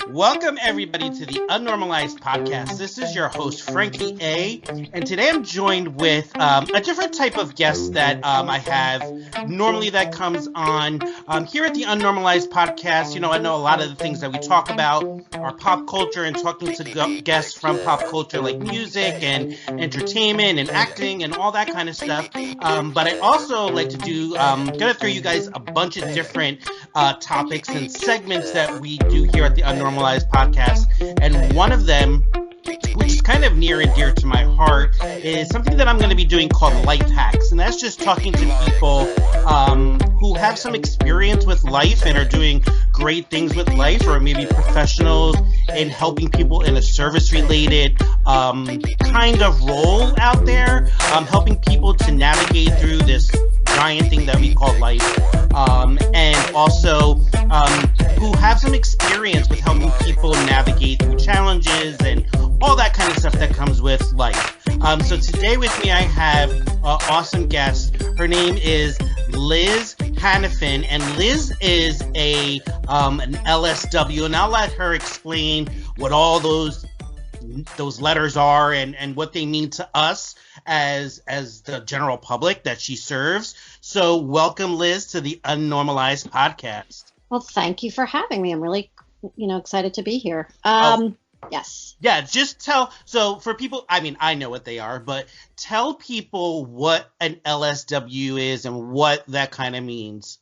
Welcome, everybody, to the Unnormalized Podcast. This is your host, Frankie A., and today I'm joined with a different type of guest that I have normally that comes on here at the Unnormalized Podcast. You know, I know a lot of the things that we talk about are pop culture and talking to guests from pop culture like music and entertainment and acting and all that kind of stuff. But I also like to do, gonna throw you guys a bunch of different topics and segments that we do here at the Unnormalized Podcast, and one of them, which is kind of near and dear to my heart, is something that I'm going to be doing called life hacks, and that's just talking to people who have some experience with life and are doing great things with life, or maybe professionals in helping people in a service-related kind of role out there, helping people to navigate through this giant thing that we call life, and also who have some experience with helping people navigate through challenges and all that kind of stuff that comes with life. So today with me I have an awesome guest. Her name is Liz Hanifin, and Liz is an LSW, and I'll let her explain what all those letters are and what they mean to us as the general public that she serves. So welcome, Liz, to the Unnormalized Podcast. Well, thank you for having me. I'm really, excited to be here. Yes. Yeah, just so for people, I mean, I know what they are, but tell people what an LSW is and what that kind of means.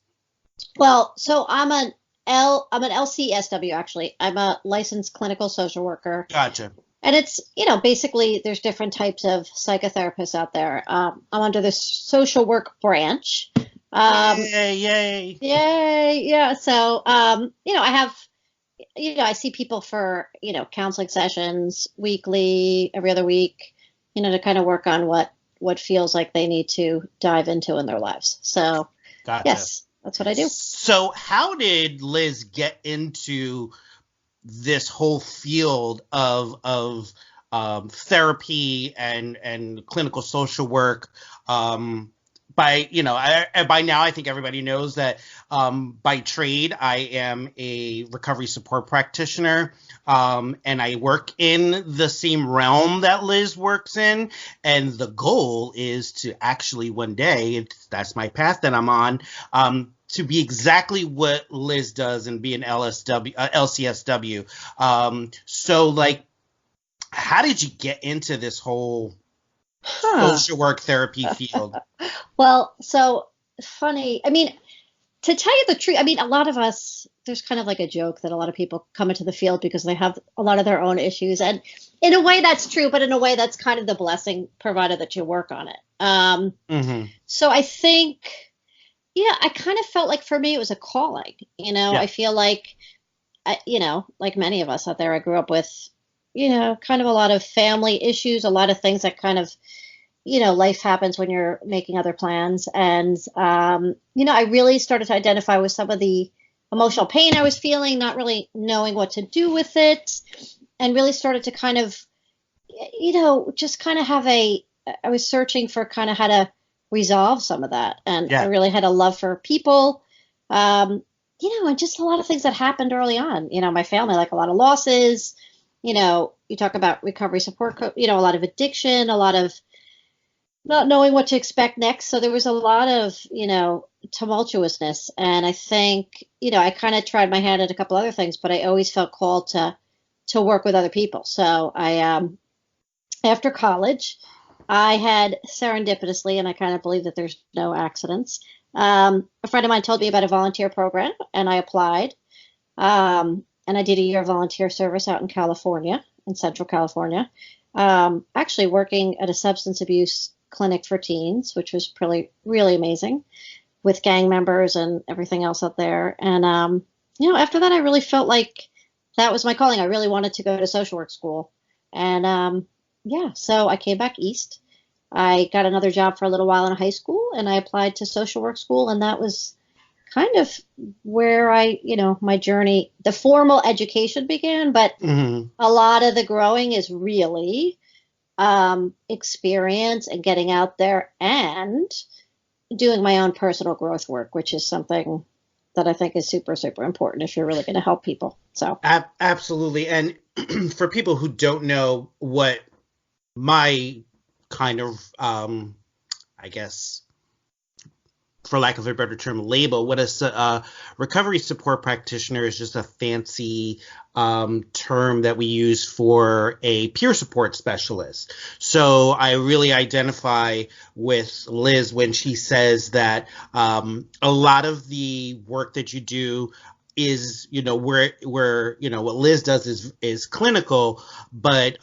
Well, so I'm an LCSW, actually. I'm a licensed clinical social worker. Gotcha. And it's, basically there's different types of psychotherapists out there. I'm under the social work branch. Yay. Yeah. So, I have, I see people for, counseling sessions weekly, every other week, to kind of work on what feels like they need to dive into in their lives. So, Gotcha. Yes, that's what I do. So how did Liz get into this whole field of therapy and clinical social work? By now I think everybody knows that by trade I am a recovery support practitioner, and I work in the same realm that Liz works in, and the goal is to actually one day, that's my path that I'm on, to be exactly what Liz does and be an LCSW. So like, how did you get into this whole social work therapy field? Well, so funny. I mean, to tell you the truth, a lot of us, there's kind of like a joke that a lot of people come into the field because they have a lot of their own issues. And in a way that's true, but in a way that's kind of the blessing provided that you work on it. So I think, I kind of felt like for me, it was a calling, I feel like, like many of us out there, I grew up with, kind of a lot of family issues, a lot of things that kind of, life happens when you're making other plans. And, I really started to identify with some of the emotional pain I was feeling, not really knowing what to do with it, and really started to kind of, just kind of I was searching for kind of how to resolve some of that. And I really had a love for people, and just a lot of things that happened early on, my family, like a lot of losses, you talk about recovery support, a lot of addiction, a lot of not knowing what to expect next. So there was a lot of, tumultuousness. And I think, I kind of tried my hand at a couple other things, but I always felt called to work with other people. So I, after college, I had serendipitously, and I kind of believe that there's no accidents. A friend of mine told me about a volunteer program, and I applied. And I did a year of volunteer service out in California, in Central California, actually working at a substance abuse clinic for teens, which was really amazing, with gang members and everything else out there. And, after that, I really felt like that was my calling. I really wanted to go to social work school. And, so I came back east. I got another job for a little while in high school, and I applied to social work school. And that was kind of where my journey, the formal education began, but a lot of the growing is really experience and getting out there and doing my own personal growth work, which is something that I think is super, super important if you're really going to help people. So Absolutely. And for people who don't know what my kind of, I guess, for lack of a better term, label, what a recovery support practitioner is just a fancy term that we use for a peer support specialist. So I really identify with Liz when she says that a lot of the work that you do is, where what Liz does is clinical, but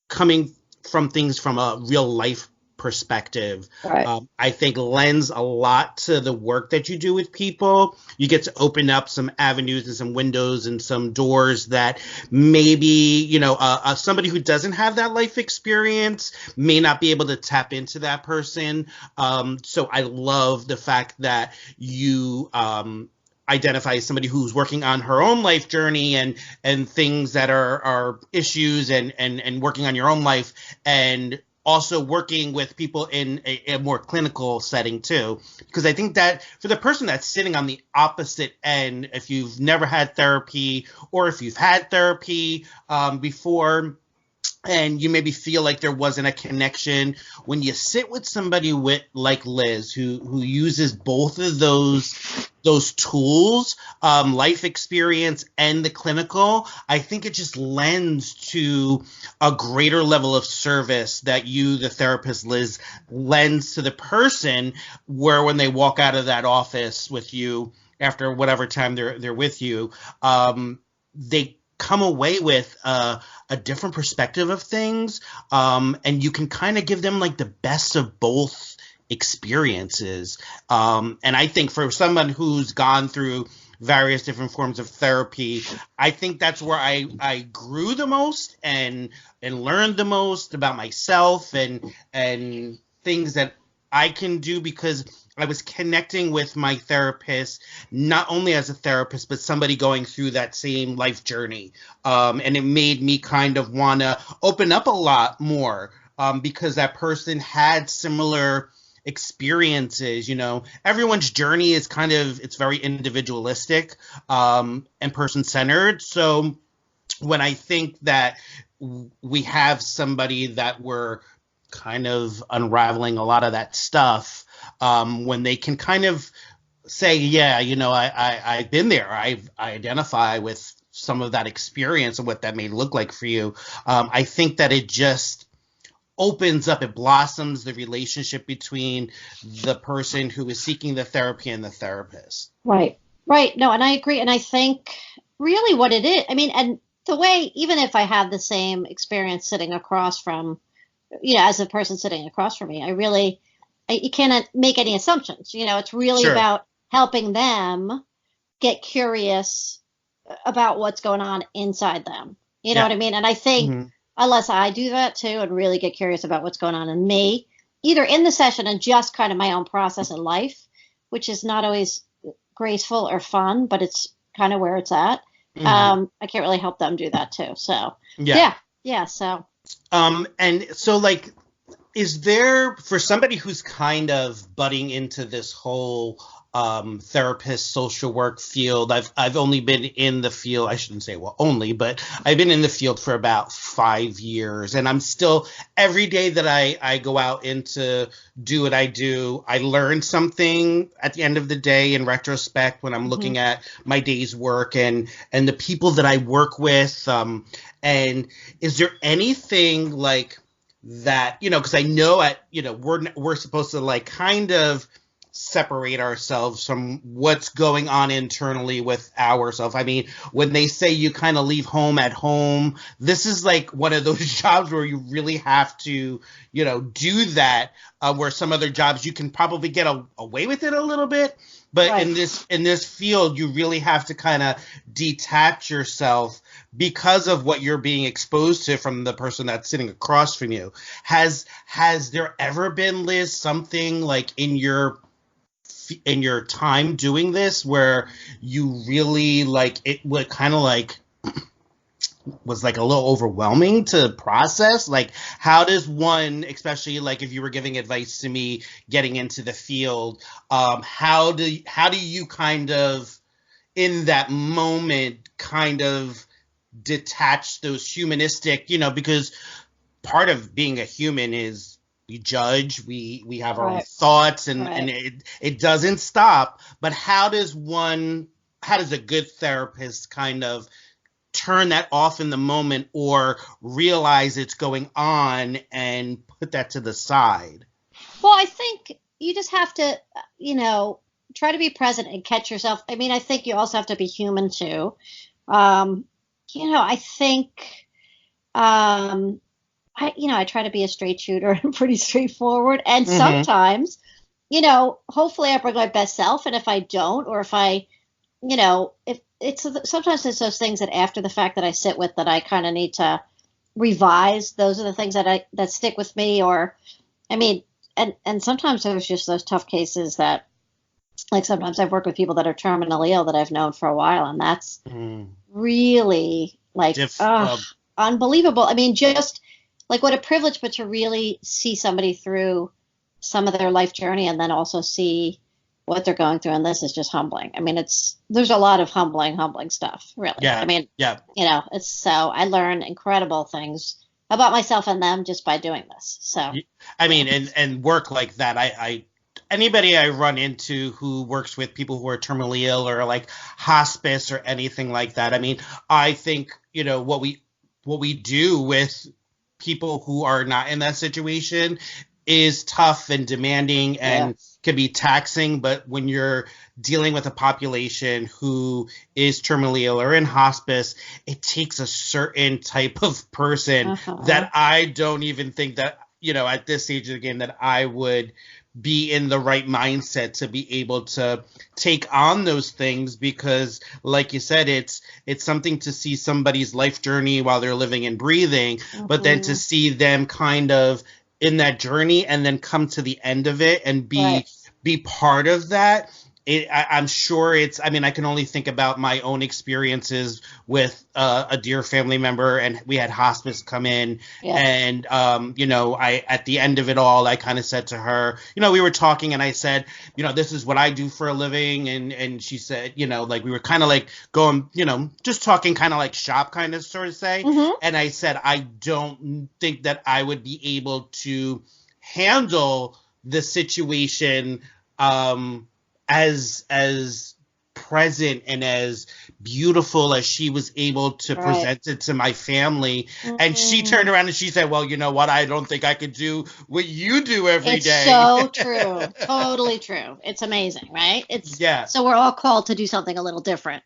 coming from things from a real life perspective, right. I think lends a lot to the work that you do with people. You get to open up some avenues and some windows and some doors that maybe, somebody who doesn't have that life experience may not be able to tap into that person. So I love the fact that you identify as somebody who's working on her own life journey and things that are issues and working on your own life, and also working with people in a more clinical setting too. Because I think that for the person that's sitting on the opposite end, if you've never had therapy or if you've had therapy before, and you maybe feel like there wasn't a connection, when you sit with somebody like Liz, who uses both of those tools, life experience and the clinical, I think it just lends to a greater level of service that you, the therapist Liz, lends to the person, where when they walk out of that office with you after whatever time they're with you, they come away with a different perspective of things, and you can kind of give them like the best of both experiences. And I think for someone who's gone through various different forms of therapy, I think that's where I grew the most and learned the most about myself and things that I can do, because I was connecting with my therapist, not only as a therapist, but somebody going through that same life journey. And it made me kind of want to open up a lot more, because that person had similar experiences. Everyone's journey is it's very individualistic, and person-centered. So when I think that we have somebody that we're kind of unraveling a lot of that stuff, when they can kind of say, yeah, I've been there. I identify with some of that experience and what that may look like for you. I think that it just opens up, it blossoms the relationship between the person who is seeking the therapy and the therapist. Right. No, and I agree. And I think really what it is, and the way, even if I have the same experience sitting across from, as a person sitting across from me, you cannot make any assumptions. It's really Sure. about helping them get curious about what's going on inside them. You know what I mean? And I think unless I do that too and really get curious about what's going on in me, either in the session and just kind of my own process in life, which is not always graceful or fun, but it's kind of where it's at. I can't really help them do that too. So yeah. So. And so, like, is there, for somebody who's kind of butting into this whole therapist social work field, I've only been in the field, I shouldn't say only, but I've been in the field for about 5 years, and I'm still, every day that I go out into do what I do, I learn something at the end of the day in retrospect when I'm looking at my day's work and the people that I work with. And is there anything like that, because I know we're supposed to like kind of separate ourselves from what's going on internally with ourselves. When they say you kind of leave home at home, this is like one of those jobs where you really have to, do that, where some other jobs you can probably get away with it a little bit. But Right. in this field, you really have to kind of detach yourself because of what you're being exposed to from the person that's sitting across from you. Has there ever been, Liz, something like in your time doing this where you really like it would kind of like was like a little overwhelming to process. Like, how does one, especially like if you were giving advice to me getting into the field, how do you kind of in that moment kind of detach those humanistic, because part of being a human is we judge, we have our own thoughts, and it doesn't stop. But how does a good therapist kind of turn that off in the moment or realize it's going on and put that to the side? Well, I think you just have to, try to be present and catch yourself. I mean, I think you also have to be human too. I think, I try to be a straight shooter and pretty straightforward. And sometimes, hopefully I bring my best self. And if I don't, or if I, if it's sometimes it's those things that after the fact that I sit with that I kind of need to revise. Those are the things that stick with me. Or, I mean, and sometimes there's just those tough cases that, like sometimes I've worked with people that are terminally ill that I've known for a while, and that's really like unbelievable. I mean, just like what a privilege, but to really see somebody through some of their life journey and then also see what they're going through. And this is just humbling. I mean, there's a lot of humbling stuff, really. Yeah. I mean, it's so I learn incredible things about myself and them just by doing this. So, I mean, and work like that, anybody I run into who works with people who are terminally ill or like hospice or anything like that, I mean, I think, what we do with people who are not in that situation is tough and demanding and can be taxing. But when you're dealing with a population who is terminally ill or in hospice, it takes a certain type of person that I don't even think that, at this stage of the game that I would be in the right mindset to be able to take on those things, because like you said, it's something to see somebody's life journey while they're living and breathing, but then to see them kind of in that journey and then come to the end of it and be part of that. I'm sure I can only think about my own experiences with a dear family member, and we had hospice come in and, I, at the end of it all, I kind of said to her, we were talking and I said, this is what I do for a living. And she said, like we were kind of like going, just talking kind of like shop kind of sort of say. And I said, I don't think that I would be able to handle the situation, as present and as beautiful as she was able to present it to my family. And she turned around and she said, well, you know what? I don't think I could do what you do every day. It's so true. Totally true. It's amazing, right? So we're all called to do something a little different,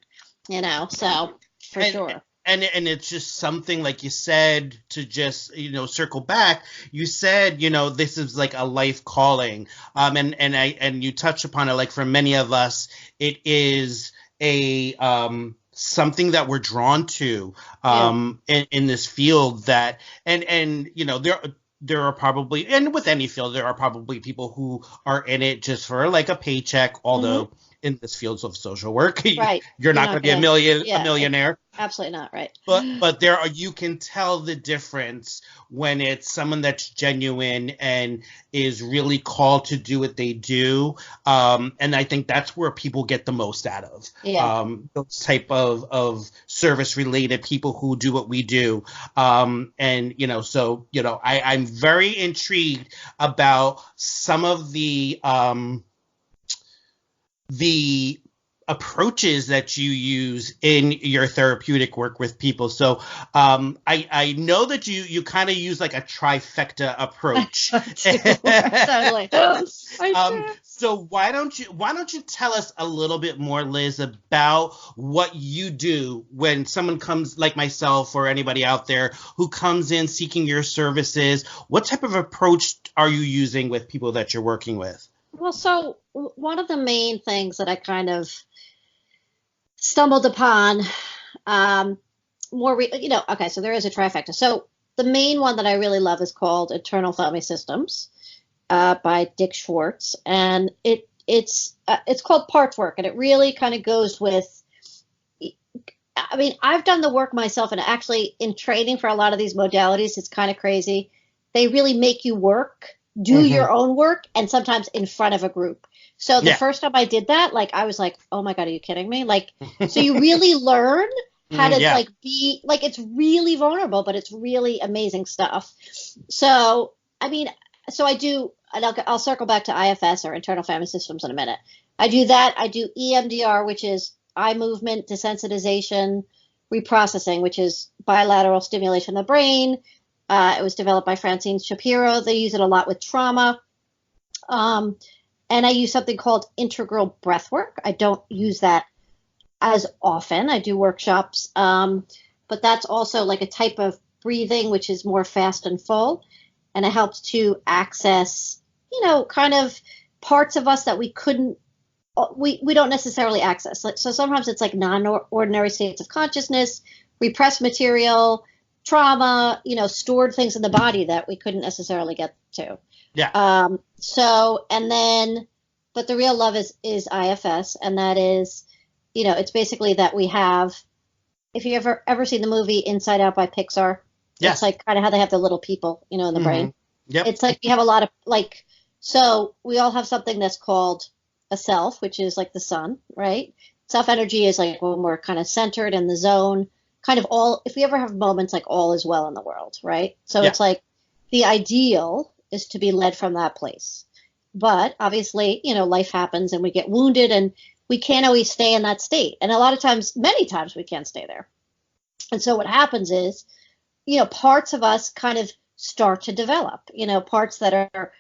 so for sure. And it's just something, like you said, to just, circle back, you said, this is like a life calling. And you touch upon it, like for many of us, it is a, something that we're drawn to, in this field that, and there are probably, and with any field, there are probably people who are in it just for like a paycheck, although in this field of social work, you're not going to be a millionaire. Absolutely not, right. But you can tell the difference when it's someone that's genuine and is really called to do what they do. And I think that's where people get the most out of. Those type of service related people who do what we do. I'm very intrigued about some of the approaches that you use in your therapeutic work with people. So I know that you kind of use like a trifecta approach. Totally. So why don't you tell us a little bit more, Liz, about what you do when someone comes, like myself or anybody out there who comes in seeking your services? What type of approach are you using with people that you're working with? Well, so one of the main things that I kind of stumbled upon so there is a trifecta. So the main one that I really love is called Internal Family Systems by Dick Schwartz, and it's called parts work, and it really kind of goes with I mean, I've done the work myself, and actually in training for a lot of these modalities, it's kind of crazy. They really make you do Hmm. your own work, and sometimes in front of a group. So the Yeah. first time I did that, like I was like, oh my God, are you kidding me? Like, so you really learn how to Yeah. like be like it's really vulnerable, but it's really amazing stuff. So I mean, so I do, and I'll circle back to IFS or internal family systems in a minute. I do that. I do EMDR, which is eye movement desensitization reprocessing, which is bilateral stimulation of the brain. It was developed by Francine Shapiro. They use it a lot with trauma. Um, and I use something called integral breath work. I don't use that as often. I do workshops, but that's also like a type of breathing, which is more fast and full. And it helps to access, kind of parts of us that we don't necessarily access. So sometimes it's like non-ordinary states of consciousness, repressed material, trauma, stored things in the body that we couldn't necessarily get to. Yeah. But the real love is IFS, and that is, it's basically that we have. If you ever seen the movie Inside Out by Pixar, Yes. it's like kind of how they have the little people, in the brain. Yep. It's like we have a lot of like, so we all have something that's called a self, which is like the sun, right? Self energy is like when we're kind of centered in the zone, kind of all, if we ever have moments like all is well in the world, right? So Yeah. it's like the ideal is to be led from that place. But obviously, life happens and we get wounded and we can't always stay in that state. And a lot of times, many times we can't stay there. And so what happens is, parts of us kind of start to develop, parts that are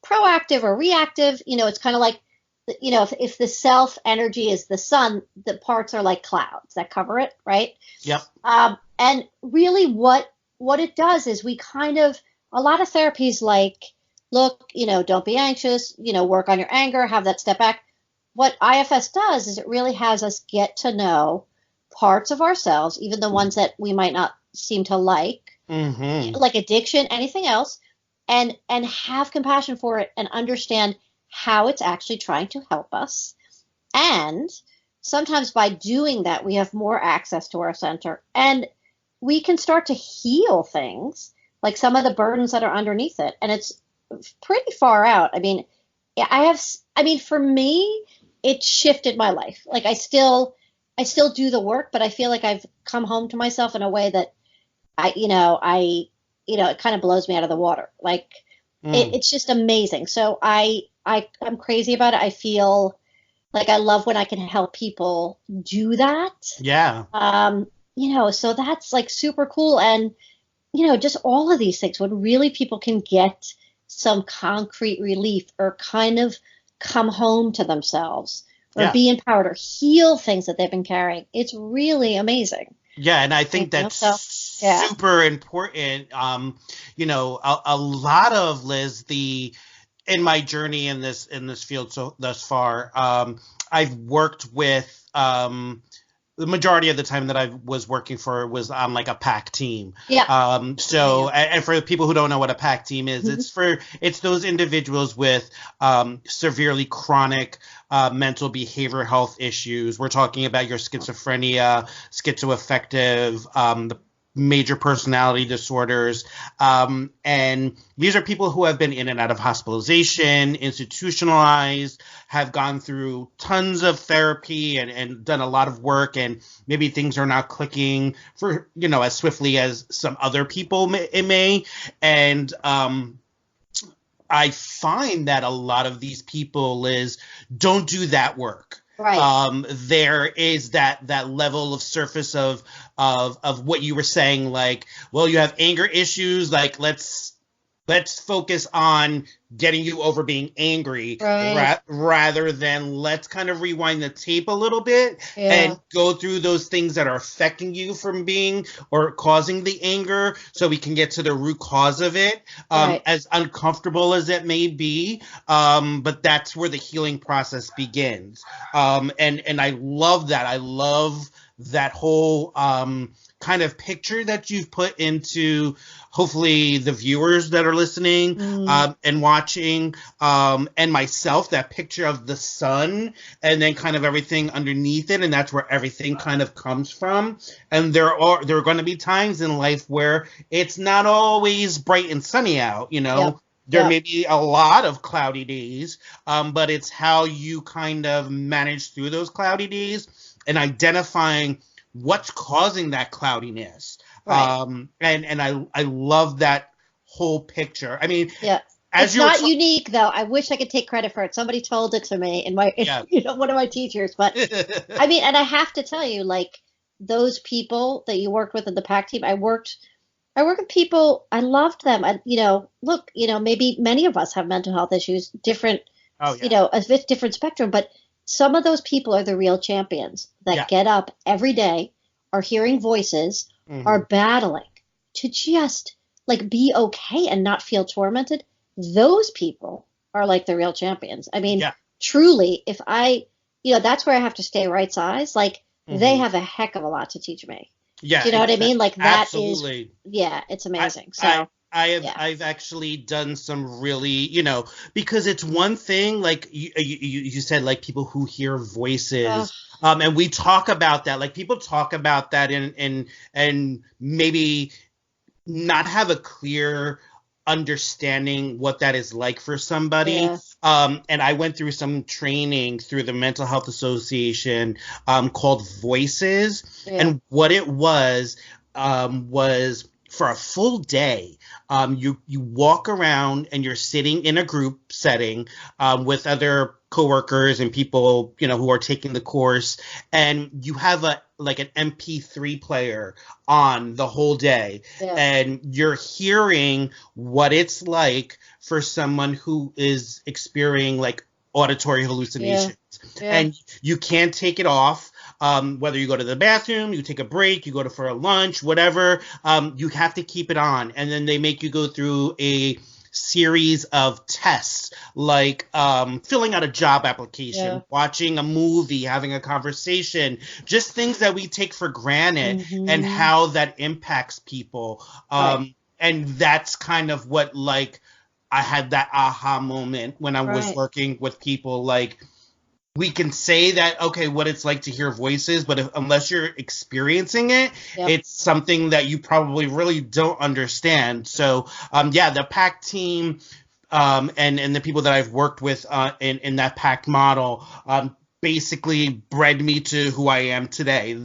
proactive or reactive. It's kind of like, if the self energy is the sun, the parts are like clouds that cover it, right? Yep. And really what it does is we kind of, a lot of therapies like, look, don't be anxious, work on your anger, have that step back. What IFS does is it really has us get to know parts of ourselves, even the ones that we might not seem to like addiction, anything else, and have compassion for it and understand how it's actually trying to help us. And sometimes by doing that, we have more access to our center and we can start to heal things, like some of the burdens that are underneath it. And it's pretty far out. I mean, for me, it shifted my life. Like I still do the work, but I feel like I've come home to myself in a way that it kind of blows me out of the water. Like it's just amazing. So I'm crazy about it. I feel like I love when I can help people do that. Yeah. So that's like super cool. And, just all of these things, when really people can get some concrete relief or kind of come home to themselves or be empowered or heal things that they've been carrying. It's really amazing. Yeah, and I think that's super important. A lot of, Liz, in my journey in this field thus far, I've worked with the majority of the time that I was working for was on like a PAC team. Yeah. And for people who don't know what a PAC team is, it's those individuals with severely chronic mental behavioral health issues. We're talking about your schizophrenia, schizoaffective, the major personality disorders. And these are people who have been in and out of hospitalization, institutionalized, have gone through tons of therapy and done a lot of work, and maybe things are not clicking for, as swiftly as some other people may. And I find that a lot of these people, Liz, don't do that work. Right. There is that level of surface of what you were saying, like, well, you have anger issues, like let's focus on getting you over being angry, rather than let's kind of rewind the tape a little bit and go through those things that are affecting you from being or causing the anger, so we can get to the root cause of it, as uncomfortable as it may be. But that's where the healing process begins. And I love that. I love that whole kind of picture that you've put into hopefully the viewers that are listening and watching, and myself, that picture of the sun and then kind of everything underneath it, and that's where everything kind of comes from. And there are going to be times in life where it's not always bright and sunny out, you know. Yep. There may be a lot of cloudy days, but it's how you kind of manage through those cloudy days and identifying what's causing that cloudiness. Right. And I love that whole picture. I mean, it's not unique though. I wish I could take credit for it. Somebody told it to me in my, one of my teachers. But I mean, and I have to tell you, like those people that you worked with in the PAC team, I work with people. I loved them. Maybe many of us have mental health issues, different, a bit different spectrum, but some of those people are the real champions that get up every day, are hearing voices, are battling to just like be okay and not feel tormented. Those people are like the real champions. I mean, truly, if that's where I have to stay right size. Like they have a heck of a lot to teach me. Yeah. Do you know what I mean? Like that absolutely. It's amazing. I've actually done some really, because it's one thing, like you said, like people who hear voices, and we talk about that, like people talk about that and maybe not have a clear understanding what that is like for somebody. Yeah. And I went through some training through the Mental Health Association called Voices. Yeah. And what it was for a full day, you walk around and you're sitting in a group setting with other coworkers and people, who are taking the course, and you have an MP3 player on the whole day, and you're hearing what it's like for someone who is experiencing like auditory hallucinations, and you can't take it off. Whether you go to the bathroom, you take a break, you go for a lunch, whatever, you have to keep it on. And then they make you go through a series of tests, like filling out a job application, watching a movie, having a conversation, just things that we take for granted and how that impacts people. And that's kind of what, like, I had that aha moment when I was working with people, like, we can say that, okay, what it's like to hear voices, but unless you're experiencing it, it's something that you probably really don't understand. So, the PAC team and the people that I've worked with in that PAC model basically bred me to who I am today.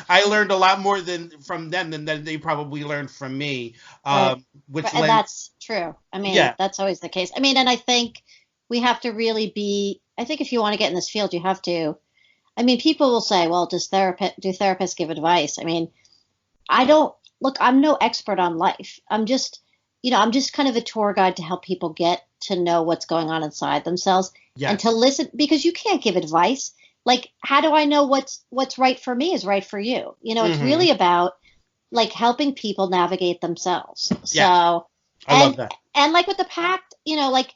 I learned a lot more from them than they probably learned from me. And that's true. I mean, that's always the case. I mean, and I think we have to really be. I think if you want to get in this field, you have to. I mean, people will say, "Well, do therapists give advice?" I mean, I don't. Look, I'm no expert on life. I'm just kind of a tour guide to help people get to know what's going on inside themselves and to listen, because you can't give advice. Like, how do I know what's right for me is right for you? It's really about like helping people navigate themselves. So, I love that. And like with the pact, like.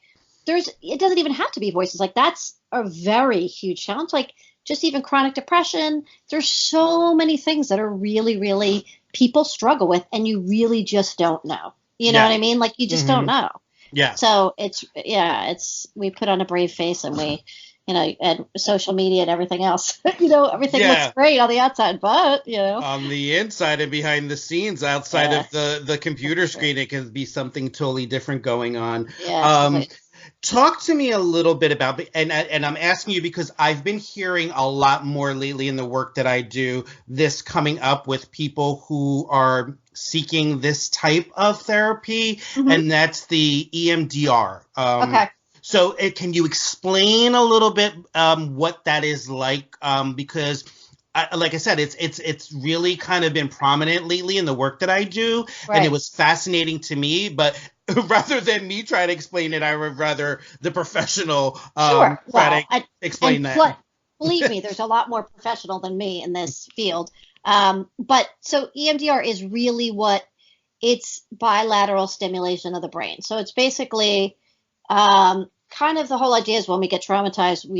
It doesn't even have to be voices. Like that's a very huge challenge. Like just even chronic depression. There's so many things that are really, really people struggle with, and you really just don't know. You know what I mean? Like you just don't know. Yeah. So it's we put on a brave face, and we, and social media and everything else. Everything looks great on the outside, but on the inside and behind the scenes, outside of the computer screen, it can be something totally different going on. Yeah. Talk to me a little bit about, and I'm asking you because I've been hearing a lot more lately in the work that I do, this coming up with people who are seeking this type of therapy, and that's the EMDR. Okay. So can you explain a little bit what that is like? Because like I said, it's really kind of been prominent lately in the work that I do, and it was fascinating to me, but rather than me try to explain it, I would rather the professional try to explain that. Believe me, there's a lot more professional than me in this field. But so EMDR is really it's bilateral stimulation of the brain. So it's basically kind of the whole idea is when we get traumatized,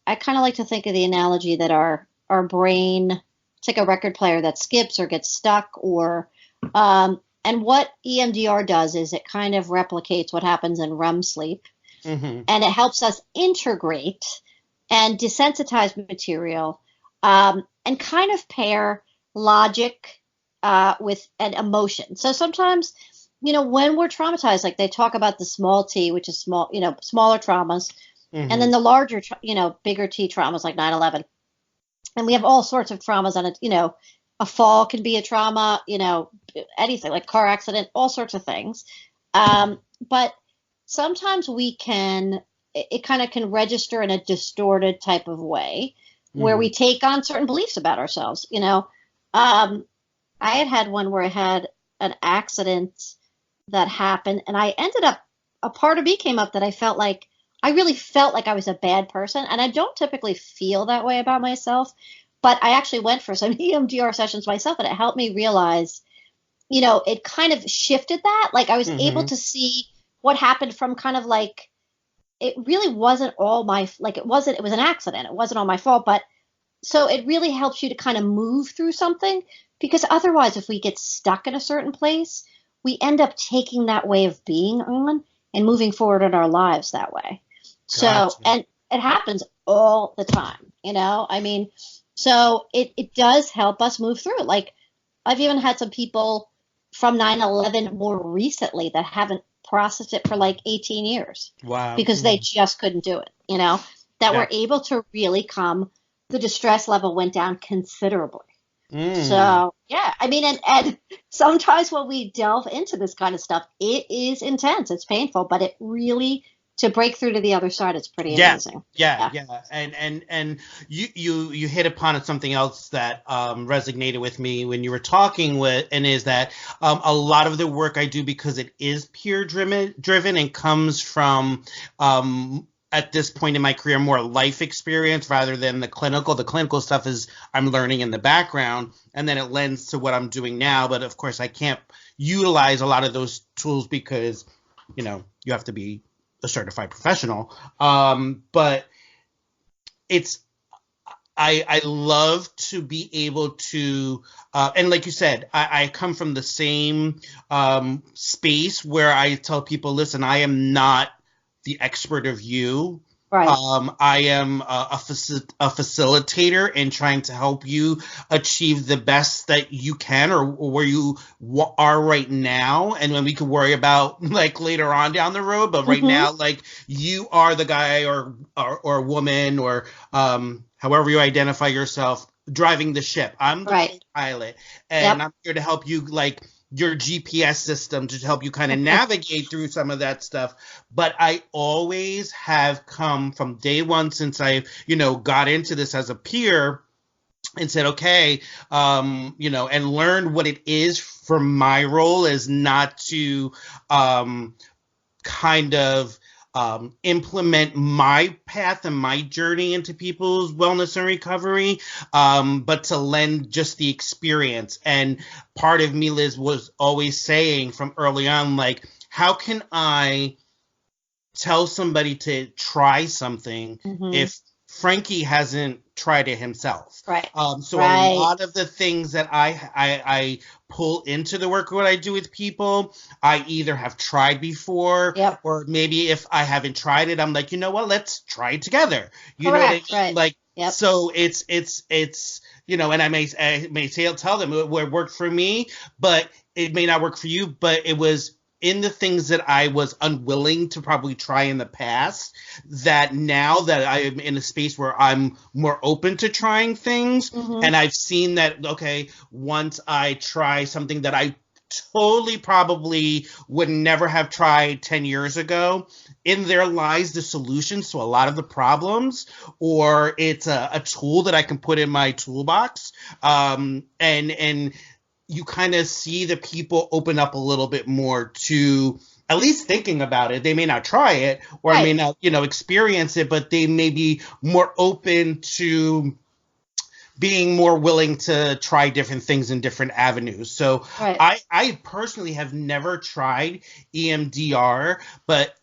I kind of like to think of the analogy that our our brain, it's like a record player that skips or gets stuck, or and what EMDR does is it kind of replicates what happens in REM sleep, and it helps us integrate and desensitize material, and kind of pair logic with an emotion. So sometimes, when we're traumatized, like they talk about the small T, which is small, smaller traumas, and then the larger, bigger T traumas like 9/11. And we have all sorts of traumas on it. A fall can be a trauma, anything like car accident, all sorts of things. But sometimes it kind of can register in a distorted type of way where we take on certain beliefs about ourselves. I had one where I had an accident that happened, and I ended up, a part of me came up that I really felt like I was a bad person. And I don't typically feel that way about myself, but I actually went for some EMDR sessions myself, and it helped me realize, it kind of shifted that. Like I was able to see what happened from kind of like, it really wasn't all it was an accident. It wasn't all my fault, but so it really helps you to kind of move through something, because otherwise if we get stuck in a certain place, we end up taking that way of being on and moving forward in our lives that way. So, and it happens all the time, so it does help us move through it. Like I've even had some people from 9/11 more recently that haven't processed it for like 18 years. Wow. Because they just couldn't do it, that were able to really the distress level went down considerably. So, yeah, and sometimes when we delve into this kind of stuff, it is intense. It's painful, but it really, to break through to the other side, it's pretty amazing. Yeah. And you hit upon something else that resonated with me when you were talking and is that a lot of the work I do, because it is peer driven and comes from at this point in my career, more life experience rather than the clinical. The clinical stuff is I'm learning in the background, and then it lends to what I'm doing now. But of course, I can't utilize a lot of those tools because, you have to be a certified professional. But I love to be able to, and like you said, I come from the same space where I tell people, listen, I am not the expert of you. Right. I am a facilitator in trying to help you achieve the best that you can, or where you are right now. And then we can worry about like later on down the road. But right now, like you are the guy or woman or however you identify yourself driving the ship. I'm the pilot, and I'm here to help you like your GPS system to help you kind of navigate through some of that stuff. But I always have come from day one since I, got into this as a peer and said, okay, and learned what it is for my role is not to kind of implement my path and my journey into people's wellness and recovery, but to lend just the experience. And part of me, Liz, was always saying from early on, like, how can I tell somebody to try something if Frankie hasn't tried it himself? Right. So a lot of the things that I pull into the work, what I do with people, I either have tried before, or maybe if I haven't tried it, I'm like, you know what, let's try it together. You know what I mean? Right. Like, so it's and I may tell them it worked for me, but it may not work for you. But it was in the things that I was unwilling to probably try in the past, that now that I am in a space where I'm more open to trying things, and I've seen that, okay, once I try something that I totally probably would never have tried 10 years ago, in there lies the solutions to a lot of the problems, or it's a tool that I can put in my toolbox, and you kind of see the people open up a little bit more to at least thinking about it. They may not try it or may not, experience it, but they may be more open to being more willing to try different things in different avenues. So I personally have never tried EMDR, but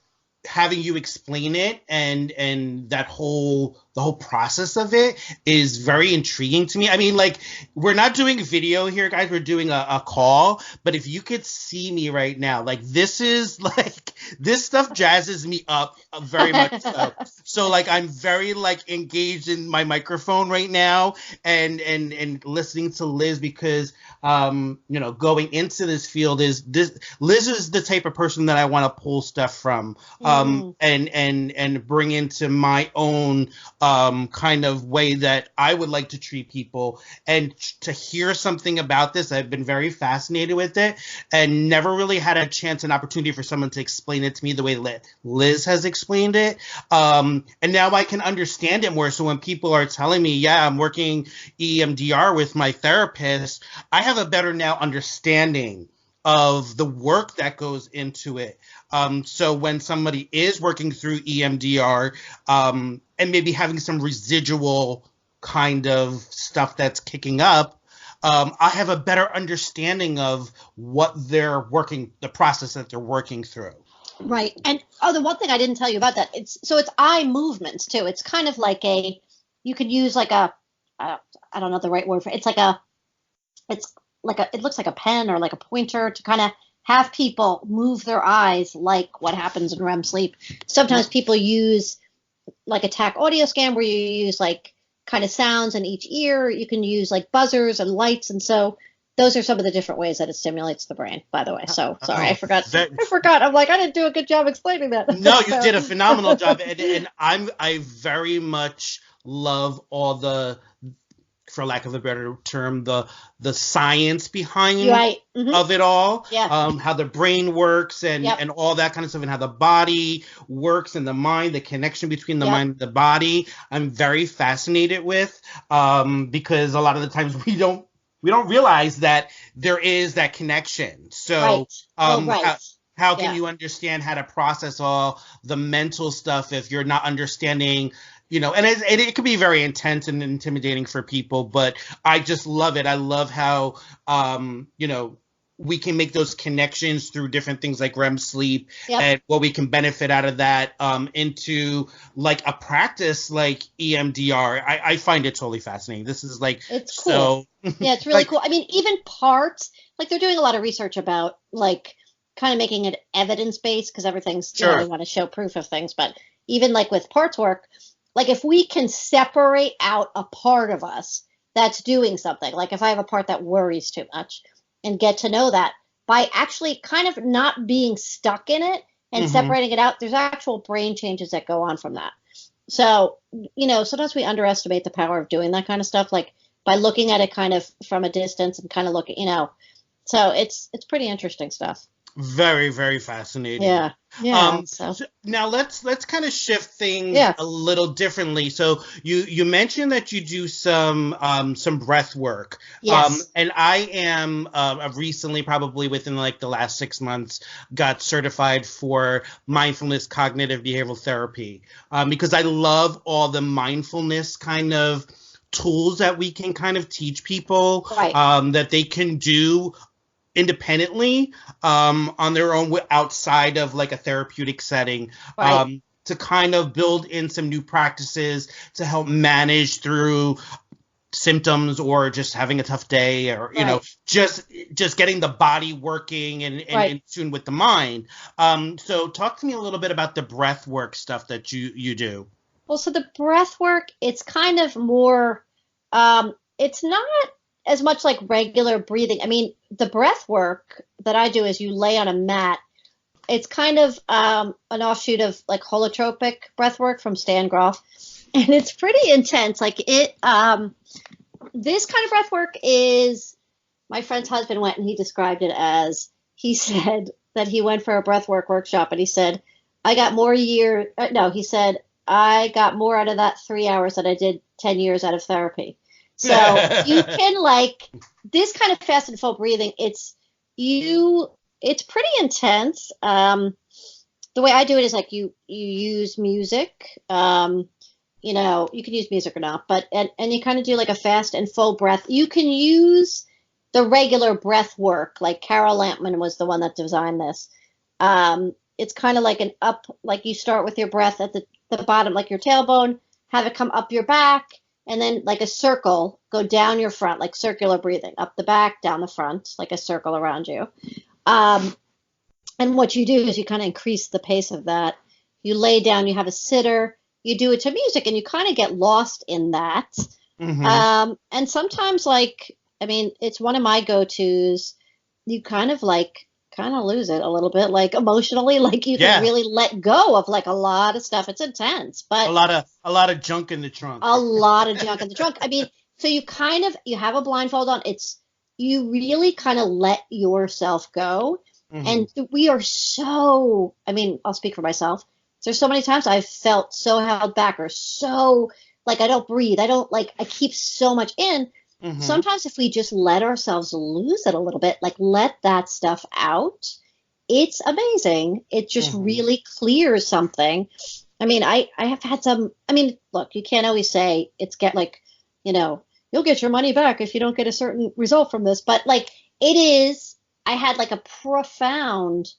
having you explain it and that whole whole process of it is very intriguing to me. I mean, like, we're not doing video here, guys. We're doing a call. But if you could see me right now, like, this is like, this stuff jazzes me up very much so. So, like, I'm very, like, engaged in my microphone right now and listening to Liz because, going into this field Liz is the type of person that I want to pull stuff from, and bring into my own kind of way that I would like to treat people. And to hear something about this, I've been very fascinated with it and never really had a chance and opportunity for someone to explain it to me the way Liz has explained it. And now I can understand it more. So when people are telling me, yeah, I'm working EMDR with my therapist, I have a better now understanding of the work that goes into it. So when somebody is working through EMDR, and maybe having some residual kind of stuff that's kicking up, I have a better understanding of what the process that they're working through. Right. And the one thing I didn't tell you about that, it's eye movements too. It's kind of like you could use like I don't know the right word for it. It looks like a pen or like a pointer to kind of have people move their eyes like what happens in REM sleep. Sometimes people use like a TAC audio scan where you use like kind of sounds in each ear. You can use like buzzers and lights. And so those are some of the different ways that it stimulates the brain, by the way. So sorry, I forgot. I'm like, I didn't do a good job explaining that. No, you did a phenomenal job. And I very much love all the, for lack of a better term, the science behind of it all. Yeah. How the brain works and all that kind of stuff, and how the body works and the mind, the connection between the mind and the body. I'm very fascinated with, because a lot of the times we don't realize that there is that connection. So how can you understand how to process all the mental stuff if you're not understanding, and it can be very intense and intimidating for people, but I just love it. I love how, we can make those connections through different things like REM sleep and what we can benefit out of that into like a practice like EMDR. I find it totally fascinating. This is like, it's cool. Yeah, it's really cool. I mean, even parts, like they're doing a lot of research about like kind of making it evidence-based because everything's, they want to show proof of things. But even like with parts work, like if we can separate out a part of us that's doing something, like if I have a part that worries too much and get to know that by actually kind of not being stuck in it and separating it out, there's actual brain changes that go on from that. So, sometimes we underestimate the power of doing that kind of stuff, like by looking at it kind of from a distance and kind of looking, so it's pretty interesting stuff. Very, very fascinating. Yeah. So now let's kind of shift things a little differently. So you mentioned that you do some breath work. Yes. And I am recently, probably within like the last 6 months, got certified for mindfulness cognitive behavioral therapy, because I love all the mindfulness kind of tools that we can kind of teach people, that they can do independently, on their own, outside of like a therapeutic setting, to kind of build in some new practices to help manage through symptoms or just having a tough day, or just getting the body working and in tune with the mind. So talk to me a little bit about the breath work stuff that you do. Well, so the breath work, it's kind of more, it's not as much like regular breathing. I mean, the breath work that I do is you lay on a mat. It's kind of an offshoot of like holotropic breath work from Stan Grof. And it's pretty intense. Like this kind of breath work is, my friend's husband went and he described it as, he said that he went for a breath work workshop and he said, I got more out of that 3 hours than I did 10 years out of therapy. So you can like this kind of fast and full breathing. It's pretty intense. The way I do it is like you use music. You can use music or not, but and you kind of do like a fast and full breath. You can use the regular breath work. Like Carol Lampman was the one that designed this. It's kind of like an up, like you start with your breath at the bottom, like your tailbone. have it come up your back, and then like a circle, go down your front, like circular breathing, up the back, down the front, like a circle around you. And what you do is you kind of increase the pace of that. You lay down, you have a sitter, you do it to music, and you kind of get lost in that. And sometimes, like, I mean, it's one of my go-tos. You kind of lose it a little bit, like emotionally, like you can really let go of like a lot of stuff. It's intense, but a lot of junk in the trunk. A lot of junk in the trunk. I mean, so you have a blindfold on. You really kind of let yourself go. And we are so, I mean, I'll speak for myself. There's so many times I've felt so held back or so like I don't breathe. I keep so much in. Sometimes if we just let ourselves lose it a little bit, like let that stuff out, it's amazing. It just really clears something. I mean, I have had look, you can't always say you'll get your money back if you don't get a certain result from this, but like I had like a profound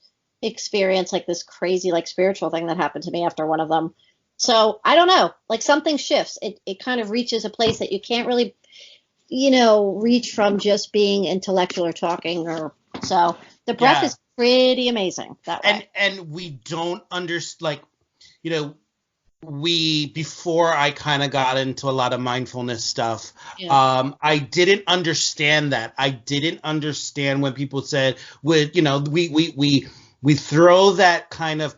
experience, like this crazy, like spiritual thing that happened to me after one of them. So I don't know, like something shifts. It kind of reaches a place that you can't really, reach from just being intellectual or talking so the breath is pretty amazing that way. And we don't understand, before I kind of got into a lot of mindfulness stuff, I didn't understand that. I didn't understand when people said, we throw that kind of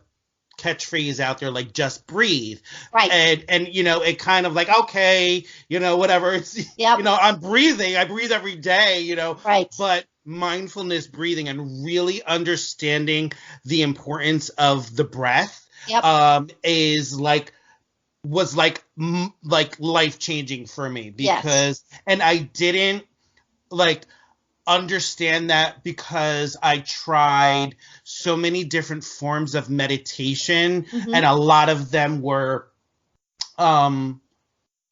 catchphrase out there, like just breathe, right? And it kind of like, okay, whatever, it's I'm breathing, I breathe every day, right? But mindfulness breathing and really understanding the importance of the breath was life changing for me, because and I didn't understand that because I tried so many different forms of meditation, and a lot of them were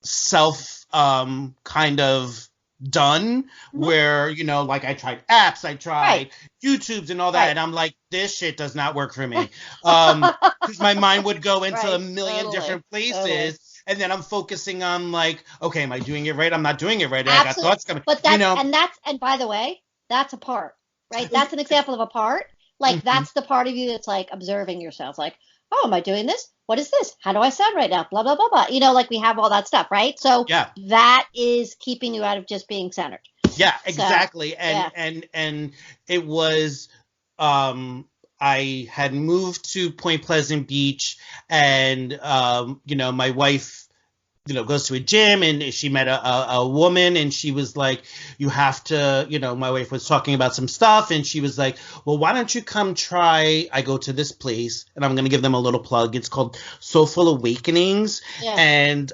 self kind of done, where I tried apps, I tried YouTubes and all that, and I'm like, this shit does not work for me, because my mind would go into a million different places. And then I'm focusing on like, okay, am I doing it right? I'm not doing it right. I got thoughts coming. But and by the way, that's a part, right? That's an example of a part. Like that's the part of you that's like observing yourself. Like, oh, am I doing this? What is this? How do I sound right now? Blah, blah, blah, blah. Like we have all that stuff, right? So that is keeping you out of just being centered. Yeah, exactly. And it was, I had moved to Point Pleasant Beach, and my wife goes to a gym, and she met a woman, and she was like, you have to, my wife was talking about some stuff, and she was like, well, why don't you come try, I go to this place, and I'm going to give them a little plug. It's called Soulful Awakenings. And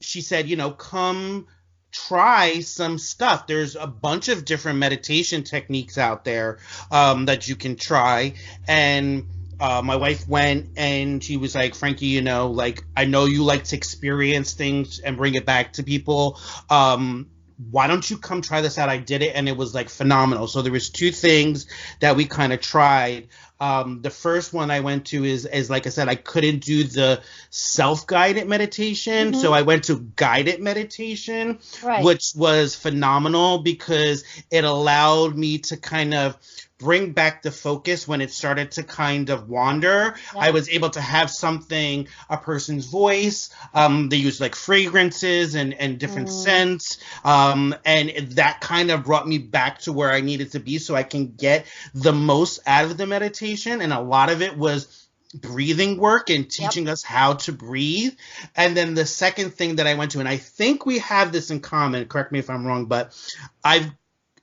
she said, come try some stuff. There's a bunch of different meditation techniques out there that you can try. And my wife went, and she was like, Frankie, I know you like to experience things and bring it back to people. Why don't you come try this out? I did it, and it was like phenomenal. So there was two things that we kind of tried. The first one I went to is like I said, I couldn't do the self-guided meditation. So I went to guided meditation, which was phenomenal because it allowed me to kind of bring back the focus when it started to kind of wander. I was able to have something, a person's voice. They use like fragrances and different scents. And that kind of brought me back to where I needed to be so I can get the most out of the meditation. And a lot of it was breathing work and teaching us how to breathe. And then the second thing that I went to, and I think we have this in common, correct me if I'm wrong, but I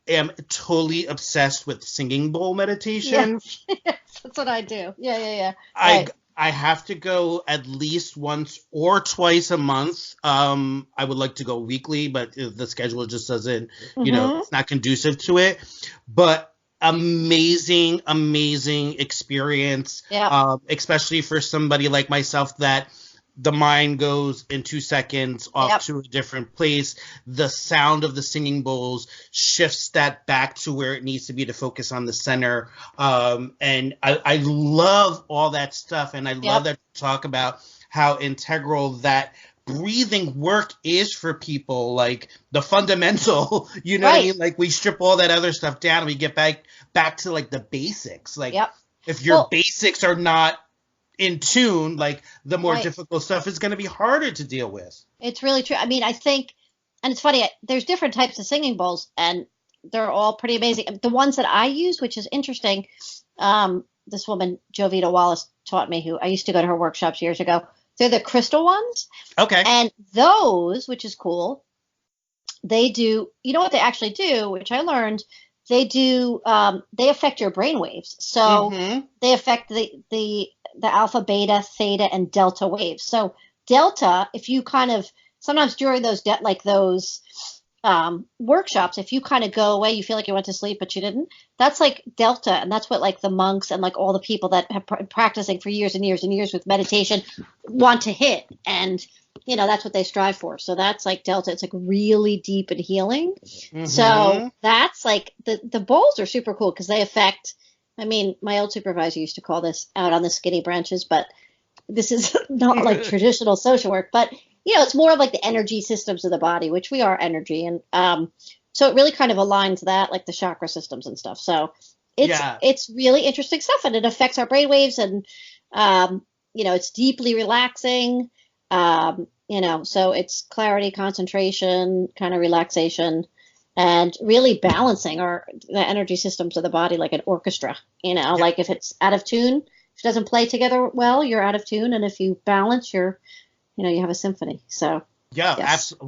am totally obsessed with singing bowl meditation. That's what I do. Yeah. I have to go at least once or twice a month. I would like to go weekly, but the schedule just doesn't, it's not conducive to it. But amazing experience, especially for somebody like myself that the mind goes in 2 seconds off to a different place. The sound of the singing bowls shifts that back to where it needs to be to focus on the center. And I love all that stuff. And I love that you talk about how integral that breathing work is for people, like the fundamental, you know what I mean? Like we strip all that other stuff down and we get back to like the basics. Like if your basics are not in tune, like the more difficult stuff is going to be harder to deal with. It's really true. I mean, I think, and it's funny, there's different types of singing bowls and they're all pretty amazing. The ones that I use, which is interesting, this woman, Jovita Wallace, taught me, who I used to go to her workshops years ago. They're the crystal ones. Okay. And those, which is cool, they do, you know what they actually do, which I learned, they do, they affect your brain waves. So they affect the alpha, beta, theta, and delta waves. So delta, if you kind of, sometimes during those, workshops, if you kind of go away, you feel like you went to sleep, but you didn't, that's like delta. And that's what like the monks and like all the people that have been practicing for years and years and years with meditation want to hit. And, you know, that's what they strive for. So that's like delta. It's like really deep and healing. So that's like the bowls are super cool because they affect, I mean, my old supervisor used to call this out on the skinny branches, but this is not like traditional social work, but you know, it's more of like the energy systems of the body, which we are energy. And so it really kind of aligns that, like the chakra systems and stuff. So it's really interesting stuff, and it affects our brain waves, and, you know, it's deeply relaxing, you know, so it's clarity, concentration, kind of relaxation, and really balancing the energy systems of the body like an orchestra, you know, like if it's out of tune, if it doesn't play together well, you're out of tune. And if you balance, you know, you have a symphony. So absolutely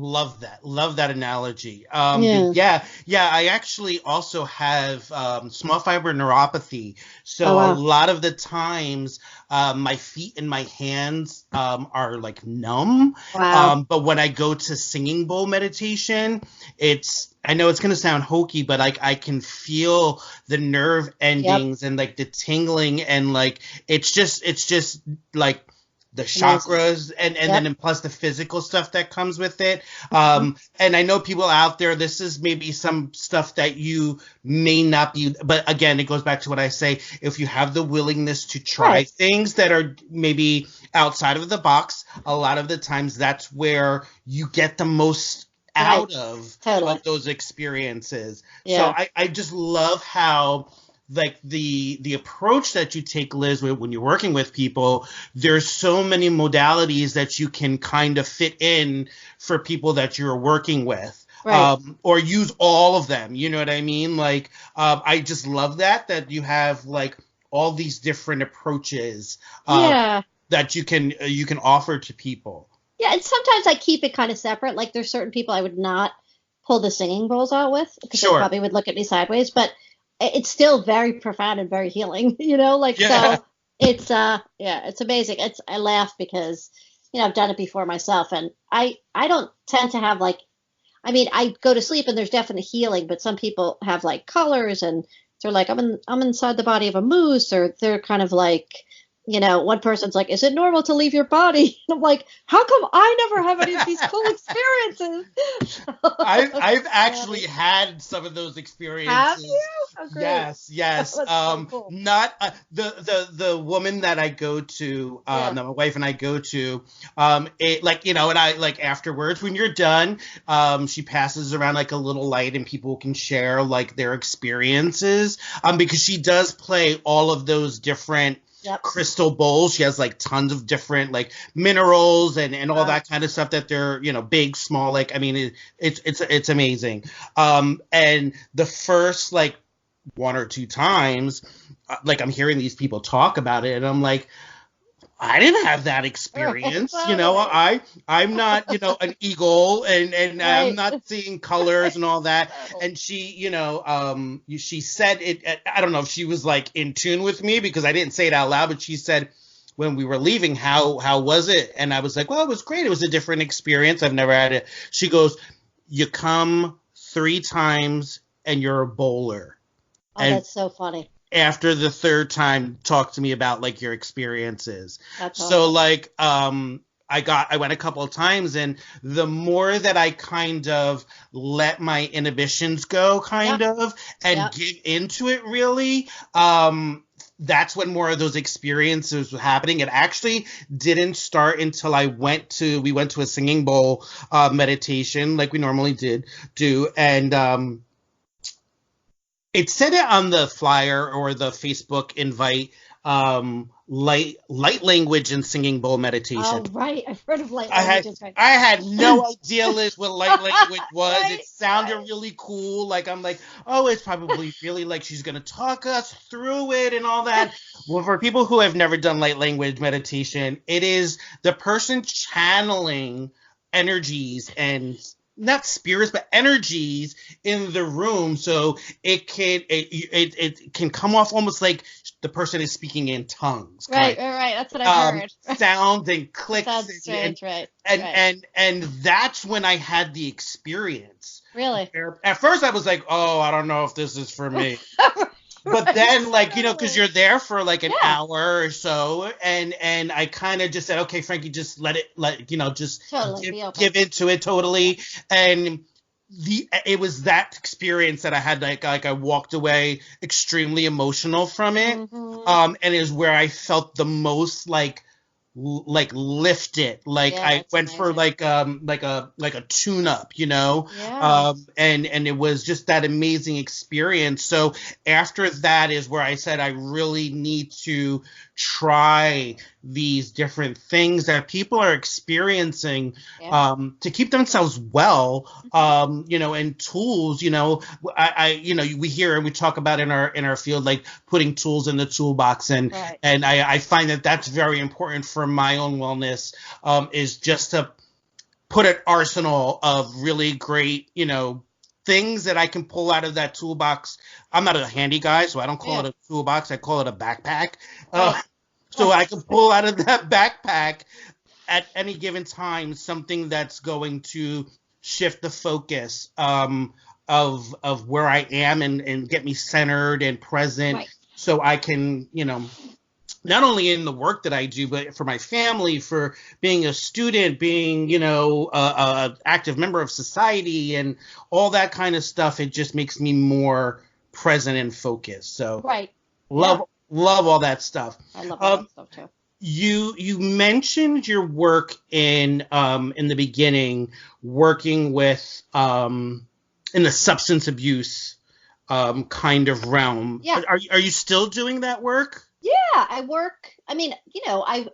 love that analogy. I actually also have small fiber neuropathy, so a lot of the times my feet and my hands are like numb. But when I go to singing bowl meditation, I know it's going to sound hokey, but like I can feel the nerve endings and like the tingling, and like it's just like the chakras and then plus the physical stuff that comes with it. And I know people out there, this is maybe some stuff that you may not be, but again, it goes back to what I say, if you have the willingness to try things that are maybe outside of the box, a lot of the times that's where you get the most out of those experiences. So I just love how like the approach that you take, Liz, when you're working with people, there's so many modalities that you can kind of fit in for people that you're working with, or use all of them. You know what I mean? Like, I just love that you have like all these different approaches that you can offer to people. Yeah, and sometimes I keep it kind of separate. Like there's certain people I would not pull the singing bowls out with because they probably would look at me sideways, but it's still very profound and very healing, you know, like, so it's, it's amazing. I laugh because, you know, I've done it before myself, and I don't tend to have like, I mean, I go to sleep and there's definitely healing, but some people have like colors and they're like, I'm inside the body of a moose, or they're kind of like, you know, one person's like, is it normal to leave your body? And I'm like, how come I never have any of these cool experiences? I've actually had some of those experiences. Have you? Oh, great. Yes. So cool. Not the woman that I go to, that my wife and I go to, it, like, you know, and I like afterwards when you're done, she passes around like a little light and people can share like their experiences, because she does play all of those different crystal bowls. She has like tons of different like minerals and all that kind of stuff that they're, you know, big, small, like, I mean, it's amazing. And the first like one or two times, like I'm hearing these people talk about it and I'm like, I didn't have that experience, you know. I'm not, you know, an eagle, and I'm not seeing colors and all that. And she, you know, she said it. I don't know if she was like in tune with me because I didn't say it out loud, but she said when we were leaving, how was it? And I was like, well, it was great. It was a different experience. I've never had it. She goes, you come 3 times and you're a bowler. Oh, and that's so funny. After the 3rd time, talk to me about like your experiences. That's so awesome. Like, I went a couple of times, and the more that I kind of let my inhibitions go and give into it really, that's when more of those experiences were happening. It actually didn't start until we went to a singing bowl meditation like we normally do. And it said it on the flyer or the Facebook invite, light language and singing bowl meditation. Oh, right. I've heard of light languages. I had no idea, Liz, what light language was. Right, it sounded really cool. Like, I'm like, oh, it's probably really like she's going to talk us through it and all that. Well, for people who have never done light language meditation, it is the person channeling energies and not spirits, but energies in the room. So it can come off almost like the person is speaking in tongues. Right. That's what I've heard. Sounds and clicks. Sounds strange, right. And that's when I had the experience. Really? At first I was like, oh, I don't know if this is for me. But then, like, you know, because you're there for like an hour or so, and I kind of just said, okay, Frankie, just just totally give into it totally. And it was that experience that I had, like I walked away extremely emotional from it. Mm-hmm. And it was where I felt the most like lifted, like I went for like a tune up, you know. And it was just that amazing experience. So after that is where I said I really need to try these different things that people are experiencing to keep themselves well, and tools, we hear and we talk about in our field, like putting tools in the toolbox, and I find that that's very important for my own wellness, is just to put an arsenal of really great, things that I can pull out of that toolbox. I'm not a handy guy, so I don't call it a toolbox. I call it a backpack. So I can pull out of that backpack at any given time something that's going to shift the focus of where I am and get me centered and present, so I can, not only in the work that I do, but for my family, for being a student, being, a active member of society and all that kind of stuff. It just makes me more present and focused. So love all that stuff. I love all that stuff too. You mentioned your work in the beginning, working with in the substance abuse kind of realm. Yeah. Are you still doing that work? Yeah, I work. I mean, I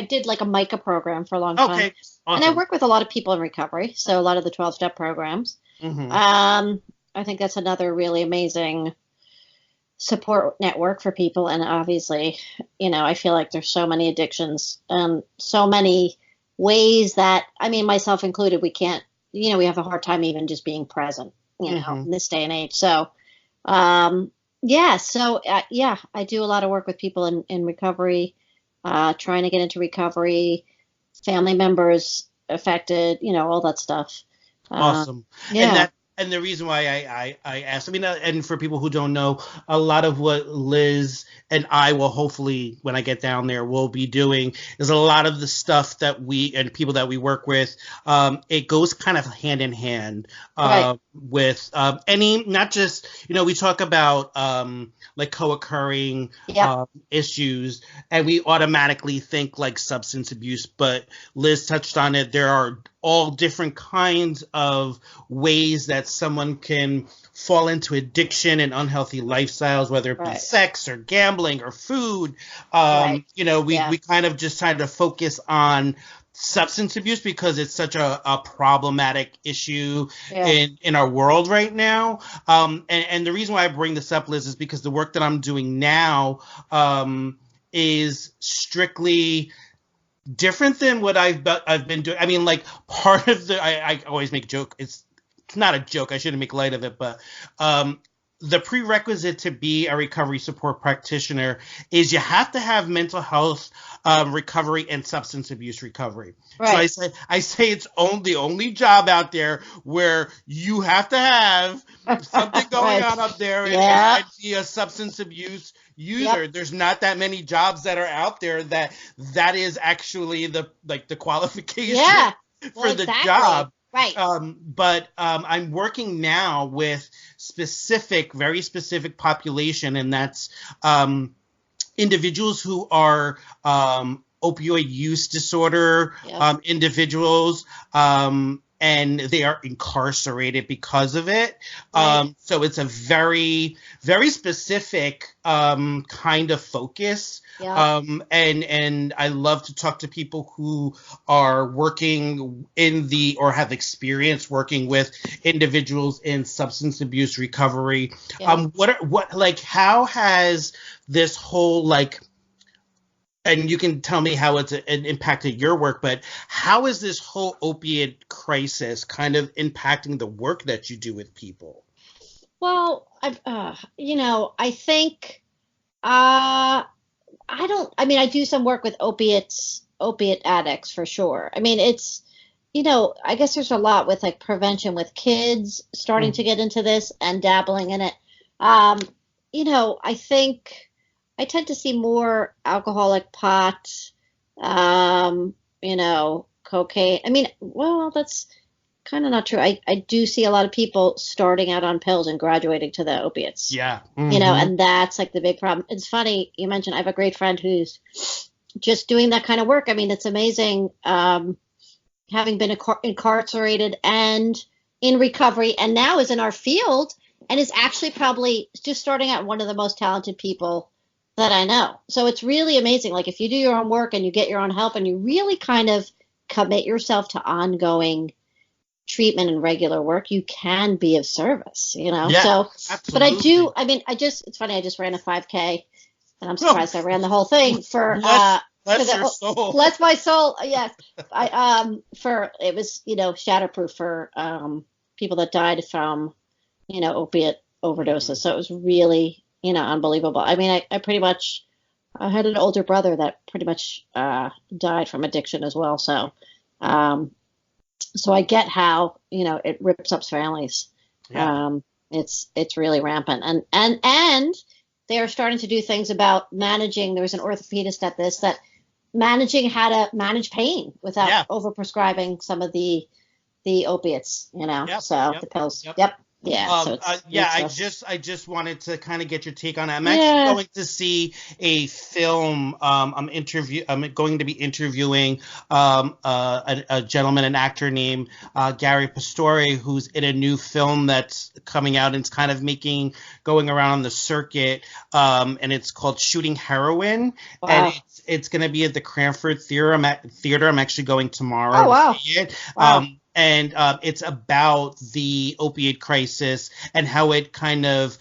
did like a MICA program for a long time. Okay. Awesome. And I work with a lot of people in recovery. So a lot of the 12-step programs. Mm-hmm. I think that's another really amazing support network for people. And obviously, I feel like there's so many addictions and so many ways that, I mean, myself included, we can't, we have a hard time even just being present, in this day and age. So, I do a lot of work with people in recovery, trying to get into recovery, family members affected, all that stuff. Awesome. And the reason why I asked, and for people who don't know, a lot of what Liz and I will hopefully, when I get down there, will be doing is a lot of the stuff that we and people that we work with, it goes kind of hand in hand with any, not just, we talk about like co-occurring issues, and we automatically think like substance abuse, but Liz touched on it. There are all different kinds of ways that someone can fall into addiction and unhealthy lifestyles, whether it be sex or gambling or food. We kind of just try to focus on substance abuse because it's such a problematic issue in our world right now. And the reason why I bring this up, Liz, is because the work that I'm doing now is strictly different than what I've been doing. I mean, like, part of I always make joke. It's not a joke. I shouldn't make light of it, but the prerequisite to be a recovery support practitioner is you have to have mental health recovery and substance abuse recovery. Right. So I say it's the only job out there where you have to have something going on up there and be a substance abuse user. There's not that many jobs that are out there that is actually the qualification for the job. Right. But I'm working now with very specific population, and that's individuals who are opioid use disorder individuals, and they are incarcerated because of it. Right. So it's a very, very specific kind of focus. Yeah. And I love to talk to people who are working or have experience working with individuals in substance abuse recovery. Yeah. How has this whole, like, and you can tell me how it's impacted your work, but how is this whole opiate crisis kind of impacting the work that you do with people? Well, I think I do some work with opiate addicts for sure. I mean, it's, I guess there's a lot with like prevention with kids starting to get into this and dabbling in it. I think I tend to see more alcoholic pot, cocaine. I mean, well, that's kind of not true. I do see a lot of people starting out on pills and graduating to the opiates. Yeah. And that's like the big problem. It's funny you mentioned I have a great friend who's just doing that kind of work. I mean, it's amazing, having been incarcerated and in recovery, and now is in our field and is actually probably just starting out one of the most talented people that I know. So it's really amazing. Like if you do your own work and you get your own help and you really kind of commit yourself to ongoing treatment and regular work, you can be of service, Yeah, So, absolutely. but it's funny. I just ran a 5K and I'm surprised I ran the whole thing for, Bless your soul. bless my soul. Yes. It was, shatterproof for, people that died from, opiate overdoses. So it was really, unbelievable. I mean, I pretty much, I had an older brother that pretty much died from addiction as well. So, so I get how, it rips up families. Yeah. It's really rampant, and they are starting to do things about managing. There was an orthopedist at this that managing how to manage pain without overprescribing some of the opiates, the pills. Yep. Yeah. So I just wanted to kind of get your take on it. I'm actually going to see a film. I'm going to be interviewing a gentleman, an actor named Gary Pastore, who's in a new film that's coming out and it's kind of going around on the circuit. And it's called Shooting Heroin. Wow. And it's going to be at the Cranford Theater. I'm actually going tomorrow. Oh, wow. To see it. Wow. And it's about the opioid crisis and how it kind of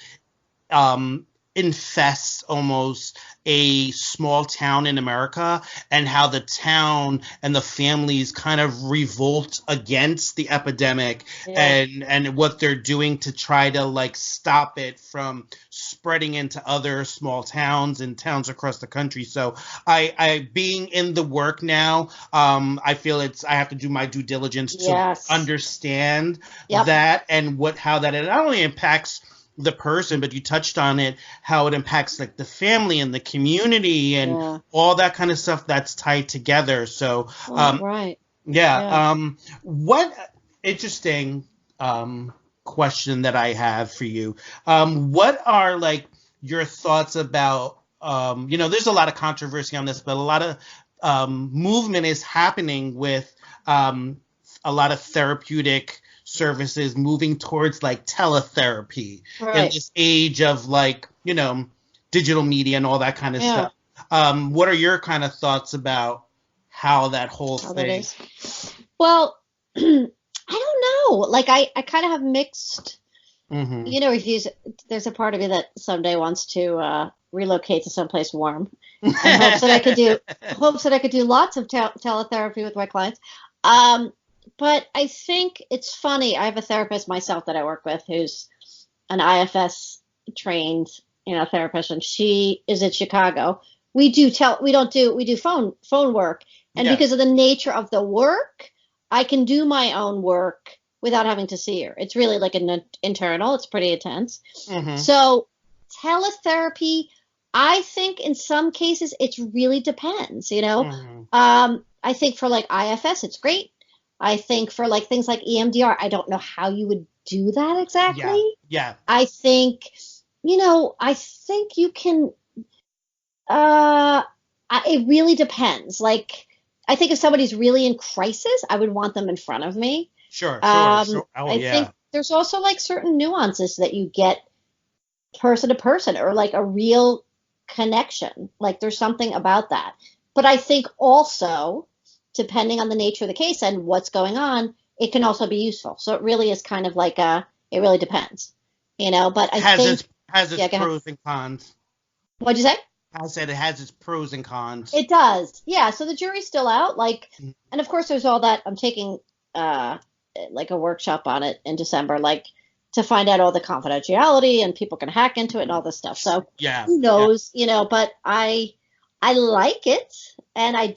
infests almost a small town in America, and how the town and the families kind of revolt against the epidemic and what they're doing to try to like stop it from spreading into other small towns and towns across the country. So I being in the work now, I feel I have to do my due diligence to understand that and how that it not only impacts the person, but you touched on it, how it impacts like the family and the community and all that kind of stuff that's tied together. So, right. What interesting question that I have for you. What are like your thoughts about, there's a lot of controversy on this, but a lot of movement is happening with a lot of therapeutic services moving towards like teletherapy in this age of like, digital media and all that kind of stuff. What are your kind of thoughts about how that whole thing? Well, I don't know. Like I kind of have mixed, reviews. There's a part of me that someday wants to relocate to someplace warm and hopes that I could do lots of teletherapy with my clients. But I think it's funny. I have a therapist myself that I work with who's an IFS trained, therapist, and she is in Chicago. We do phone work, and because of the nature of the work, I can do my own work without having to see her. It's really like an internal. It's pretty intense. So teletherapy, I think in some cases it really depends. I think for like IFS, it's great. I think for like things like EMDR, I don't know how you would do that exactly. Yeah. I think, I think you can, it really depends. Like, I think if somebody's really in crisis, I would want them in front of me. Sure. I think there's also like certain nuances that you get person to person, or like a real connection. Like there's something about that. But I think also, depending on the nature of the case and what's going on, it can also be useful. So it really is kind of like it really depends, but I think has its pros and cons. What'd you say? I said it has its pros and cons. It does. Yeah. So the jury's still out. Like, and of course there's all that. I'm taking like a workshop on it in December, like to find out all the confidentiality, and people can hack into it and all this stuff. So who knows, but I like it, and I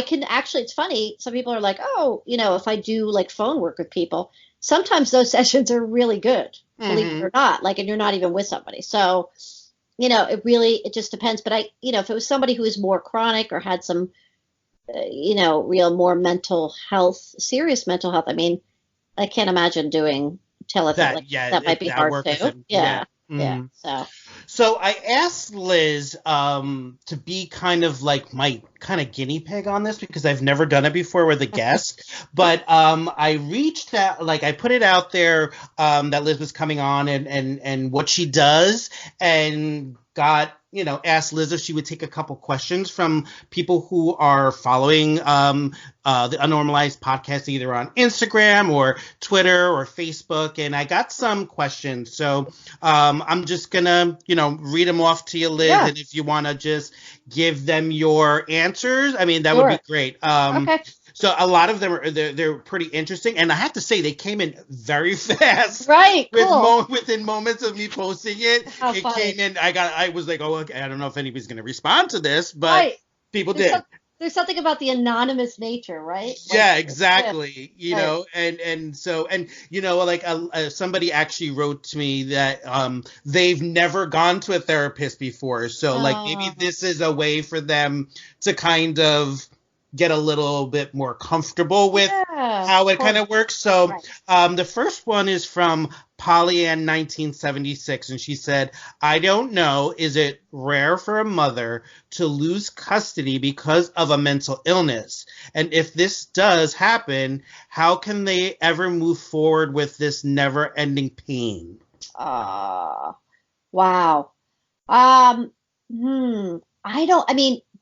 can actually, it's funny. Some people are like, oh, if I do like phone work with people, sometimes those sessions are really good, believe it or not, like, and you're not even with somebody. So, it just depends. But if it was somebody who was more chronic or had some, real more mental health, serious mental health, I mean, I can't imagine doing telepathy. That might be hard too. Yeah. So I asked Liz to be kind of like my kind of guinea pig on this, because I've never done it before with a guest. But I reached out, like I put it out there that Liz was coming on and what she does, and got, asked Liz if she would take a couple questions from people who are following the Unnormalized podcast, either on Instagram or Twitter or Facebook. And I got some questions. So I'm just going to, read them off to you, Liz. Yeah. And if you want to just give them your answers, I mean, that would be great. Okay. So a lot of them they're pretty interesting, and I have to say they came in very fast. Right, cool. Within moments of me posting it, came in. I was like, oh, okay, I don't know if anybody's going to respond to this, but people did. There's something about the anonymous nature, right? Like, yeah, exactly. And so somebody actually wrote to me that they've never gone to a therapist before, so like maybe this is a way for them to kind of get a little bit more comfortable with how it kind of works. So the first one is from Pollyann 1976, and she said, I don't know, is it rare for a mother to lose custody because of a mental illness? And if this does happen, how can they ever move forward with this never-ending pain? Wow.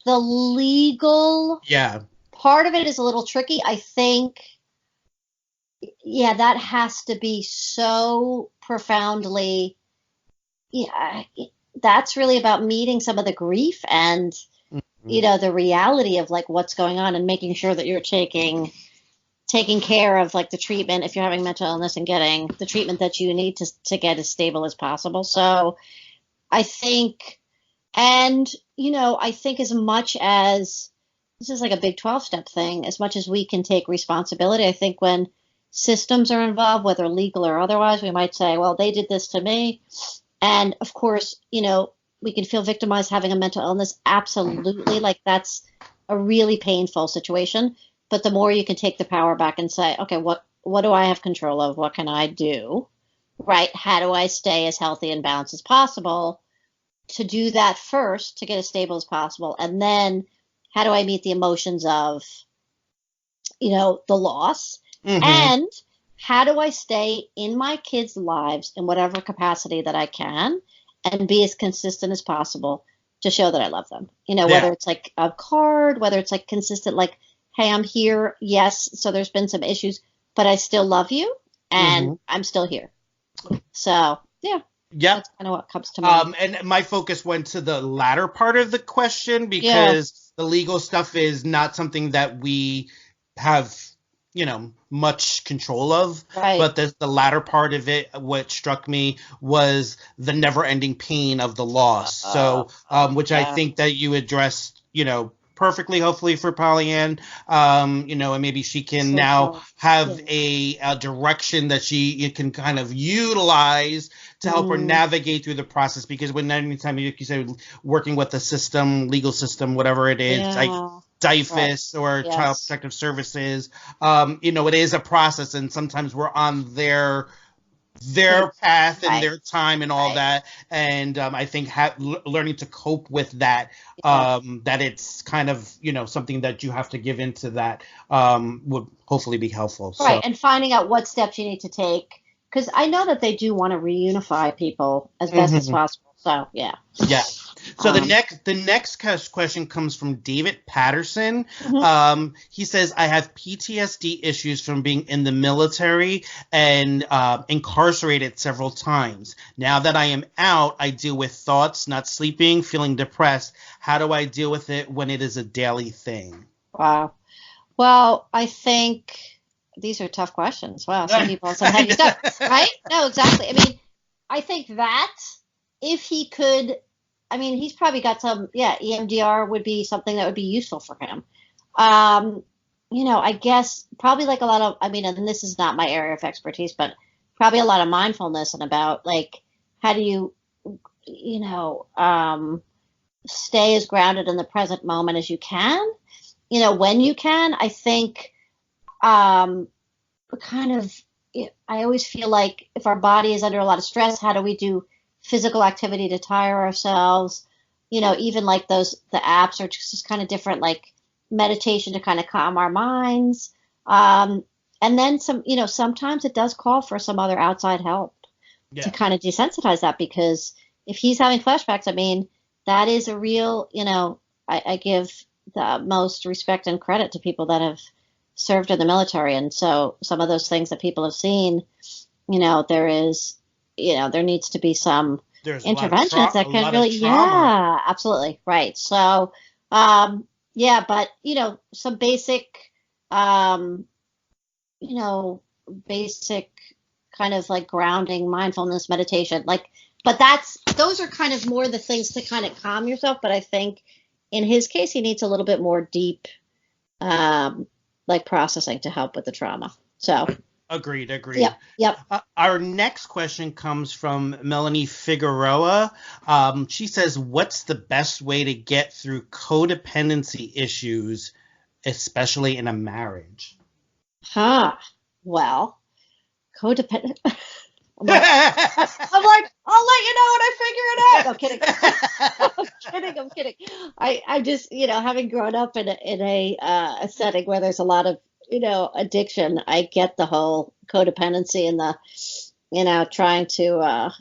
The legal part of it is a little tricky. I think, that has to be so profoundly, that's really about meeting some of the grief and, the reality of like what's going on, and making sure that you're taking care of like the treatment if you're having mental illness, and getting the treatment that you need to get as stable as possible. So I think, I think as much as this is like a big 12-step thing, as much as we can take responsibility, I think when systems are involved, whether legal or otherwise, we might say, well, they did this to me. And of course, we can feel victimized having a mental illness. Absolutely. Like that's a really painful situation. But the more you can take the power back and say, okay, what do I have control of? What can I do? Right? How do I stay as healthy and balanced as possible? To do that first, to get as stable as possible, and then how do I meet the emotions of, the loss, and how do I stay in my kids' lives in whatever capacity that I can, and be as consistent as possible to show that I love them. Whether it's like a card, whether it's like consistent, like, hey, I'm here. Yes, so there's been some issues, but I still love you, and I'm still here. So that's kind of what comes to mind. And my focus went to the latter part of the question, because the legal stuff is not something that we have, much control of. Right. But the latter part of it, what struck me was the never-ending pain of the loss. Which I think that you addressed, perfectly, hopefully, for Pollyann, and maybe she can have a direction that she can kind of utilize to help her navigate through the process. Because anytime you said working with the system, legal system, whatever it is, DIFUS or Child Yes. Protective Services. It is a process, and sometimes we're on their path and Right. their time and all Right. that. And I think learning to cope with that, Yeah. that it's kind of, something that you have to give into that, would hopefully be helpful. Right. So, And finding out what steps you need to take, because I know that they do want to reunify people as best as possible. So, yeah. yeah. So the Um, next question comes from David Patterson. mhm. He says, I have PTSD issues from being in the military and incarcerated several times. Now that I am out, I deal with thoughts, not sleeping, feeling depressed. How do I deal with it when it is a daily thing? Wow. Well, I think these are tough questions. Wow, some people have some heavy stuff, right? No, exactly. I mean, I think that if he could, I mean, he's probably got some, yeah, EMDR would be something that would be useful for him. Um, I guess probably like a lot of, I mean, and this is not my area of expertise, but probably a lot of mindfulness and about like, how do you, you know, um, stay as grounded in the present moment as you can, when you can. I think um, kind of, I always feel like if our body is under a lot of stress, how do we do physical activity to tire ourselves? Even like the apps are just kind of different, like meditation to kind of calm our minds. And then sometimes it does call for some other outside help to Yeah. kind of desensitize that, because if he's having flashbacks, I mean, that is a real, I give the most respect and credit to people that have served in the military. And so some of those things that people have seen, there is, there needs to be some There's interventions that a can lot of really, trauma. yeah, absolutely. Right. So, yeah, but, some basic, um, you know, basic kind of like grounding, mindfulness, meditation, like, but those are kind of more the things to kind of calm yourself. But I think in his case, he needs a little bit more deep, um, like processing to help with the trauma. So, Agreed. yep. Our next question comes from Melanie Figueroa. She says, what's the best way to get through codependency issues, especially in a marriage? Well, codependent. I'm like, I'll let you know when I figure it out. No, kidding. I'm kidding. I just, having grown up in a setting where there's a lot of, addiction, I get the whole codependency and the, trying to,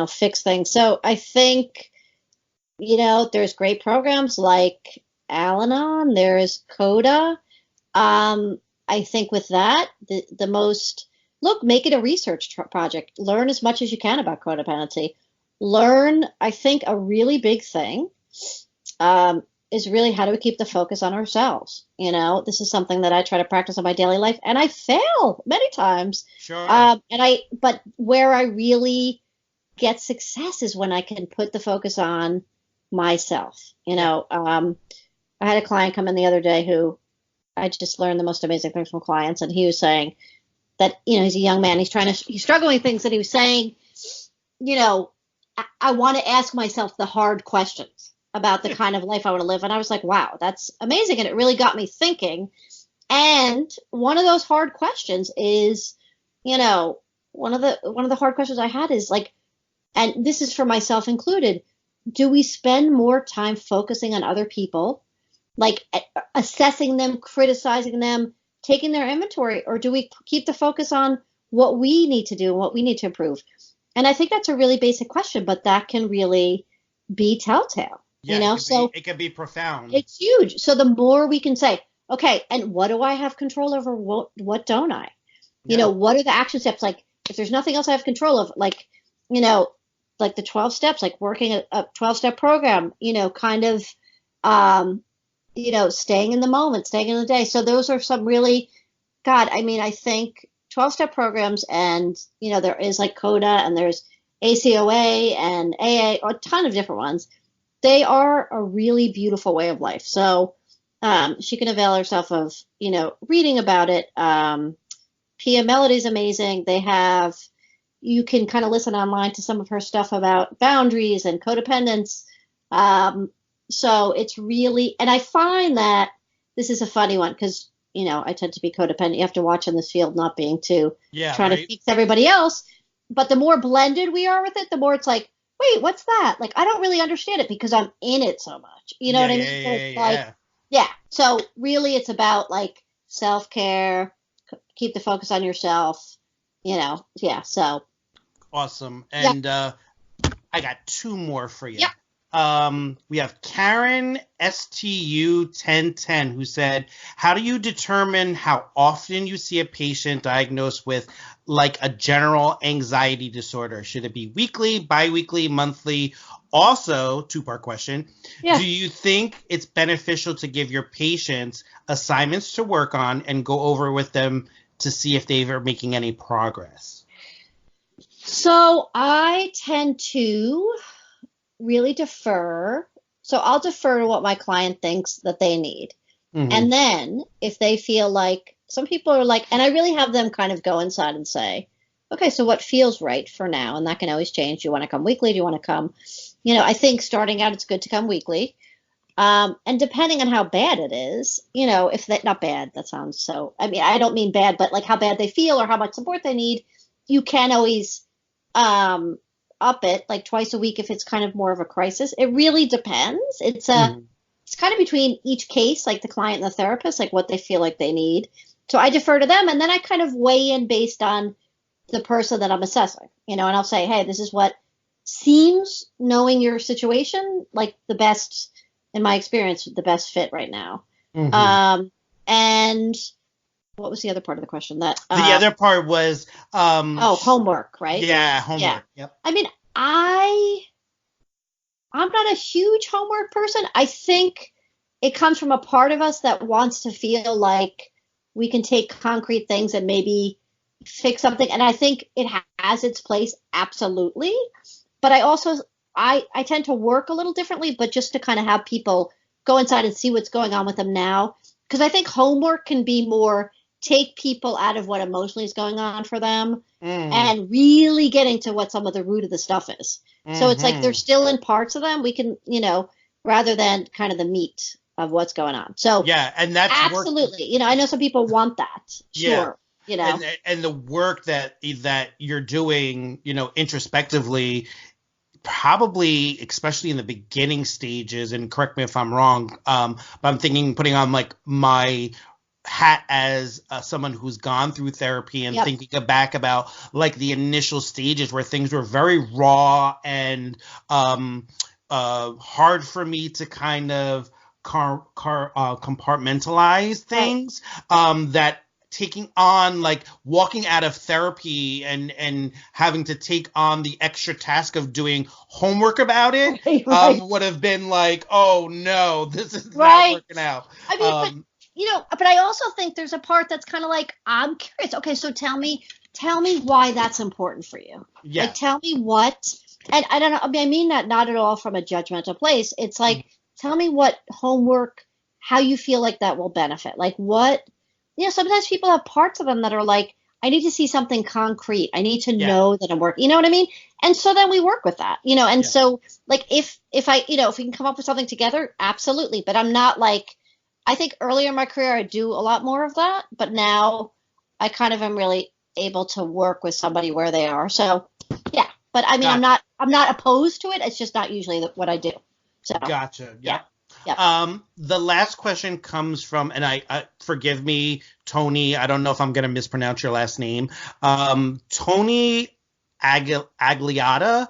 fix things. So I think, there's great programs like Al-Anon, there's CODA. I think with that, the most, look, make it a research project. Learn as much as you can about codependency. Learn, I think a really big thing is really how do we keep the focus on ourselves? This is something that I try to practice in my daily life, and I fail many times. Sure. But where I really get success is when I can put the focus on myself. I had a client come in the other day who I just learned the most amazing things from clients, and he was saying that, he's a young man, he's struggling with things, and he was saying, I want to ask myself the hard questions about the kind of life I want to live. And I was like, wow, that's amazing. And it really got me thinking. And one of those hard questions is, one of the hard questions I had is like, and this is for myself included, do we spend more time focusing on other people, like assessing them, criticizing them, taking their inventory, or do we keep the focus on what we need to do and what we need to improve? And I think that's a really basic question, but that can really be telltale. Yeah, So it could be profound. it's huge. So the more we can say, okay, and what do I have control over? What don't I? Yeah. What are the action steps? Like if there's nothing else I have control of, like, like the 12 steps, like working a 12-step program, kind of, staying in the moment, staying in the day. So those are some really, God, I mean, I think 12-step programs, and, there is like CODA and there's ACOA and AA, a ton of different ones. They are a really beautiful way of life. So she can avail herself of, reading about it. Pia Melody's amazing. You can kind of listen online to some of her stuff about boundaries and codependence. So it's really, and I find that this is a funny one because, I tend to be codependent. You have to watch in this field, not being too trying to fix everybody else. But the more blended we are with it, the more it's like, wait, what's that? Like, I don't really understand it because I'm in it so much. You know what I mean? Yeah. So really it's about like self-care, keep the focus on yourself, yeah. So. Awesome. And I got two more for you. Yep. We have Karen STU1010 who said, how do you determine how often you see a patient diagnosed with like a general anxiety disorder? Should it be weekly, biweekly, monthly? Also, two-part question. Yeah. Do you think it's beneficial to give your patients assignments to work on and go over with them to see if they are making any progress? So I tend to really defer. So I'll defer to what my client thinks that they need. Mm-hmm. And then if they feel like, some people are like, and I really have them kind of go inside and say, okay, so what feels right for now? And that can always change. Do you want to come weekly? Do you want to come? I think starting out, it's good to come weekly. And depending on how bad it is, if that, not bad, that sounds so, I mean, I don't mean bad, but like how bad they feel or how much support they need, you can always up it like twice a week if it's kind of more of a crisis. It really depends. It's it's kind of between each case, like the client and the therapist, like what they feel like they need. So I defer to them, and then I kind of weigh in based on the person that I'm assessing, and I'll say, hey, this is what seems, knowing your situation, like the best, in my experience, the best fit right now. Mm-hmm. And what was the other part of the question? That the other part was homework, right? Yeah, homework. Yeah. Yep. I mean, I'm not a huge homework person. I think it comes from a part of us that wants to feel like we can take concrete things and maybe fix something. And I think it has its place, absolutely. But I also I tend to work a little differently, but just to kind of have people go inside and see what's going on with them now. Because I think homework can be more take people out of what emotionally is going on for them and really getting to what some of the root of the stuff is. Mm-hmm. So it's like they're still in parts of them. We can, rather than kind of the meat of what's going on. So yeah, and that's absolutely. I know some people want that. Sure. Yeah. And the work that you're doing, introspectively, probably especially in the beginning stages, and correct me if I'm wrong, but I'm thinking putting on like my hat as someone who's gone through therapy and thinking back about like the initial stages where things were very raw and hard for me to kind of compartmentalize things, that taking on, like walking out of therapy and having to take on the extra task of doing homework about it would have been like, oh no, this is not working out. I mean, but I also think there's a part that's kind of like, I'm curious. Okay, so tell me why that's important for you. Yeah. Like, tell me what, and I don't know, I mean that not at all from a judgmental place. It's like, tell me what homework, how you feel like that will benefit. Like what, sometimes people have parts of them that are like, I need to see something concrete. I need to know that I'm working. You know what I mean? And so then we work with that, and so like, if I, if we can come up with something together, absolutely. But I'm not like, I think earlier in my career, I do a lot more of that, but now I kind of am really able to work with somebody where they are. So yeah, but I mean, I'm not opposed to it. It's just not usually what I do. So gotcha. Yeah. The last question comes from, and I forgive me, Tony, I don't know if I'm going to mispronounce your last name. Tony Agliata,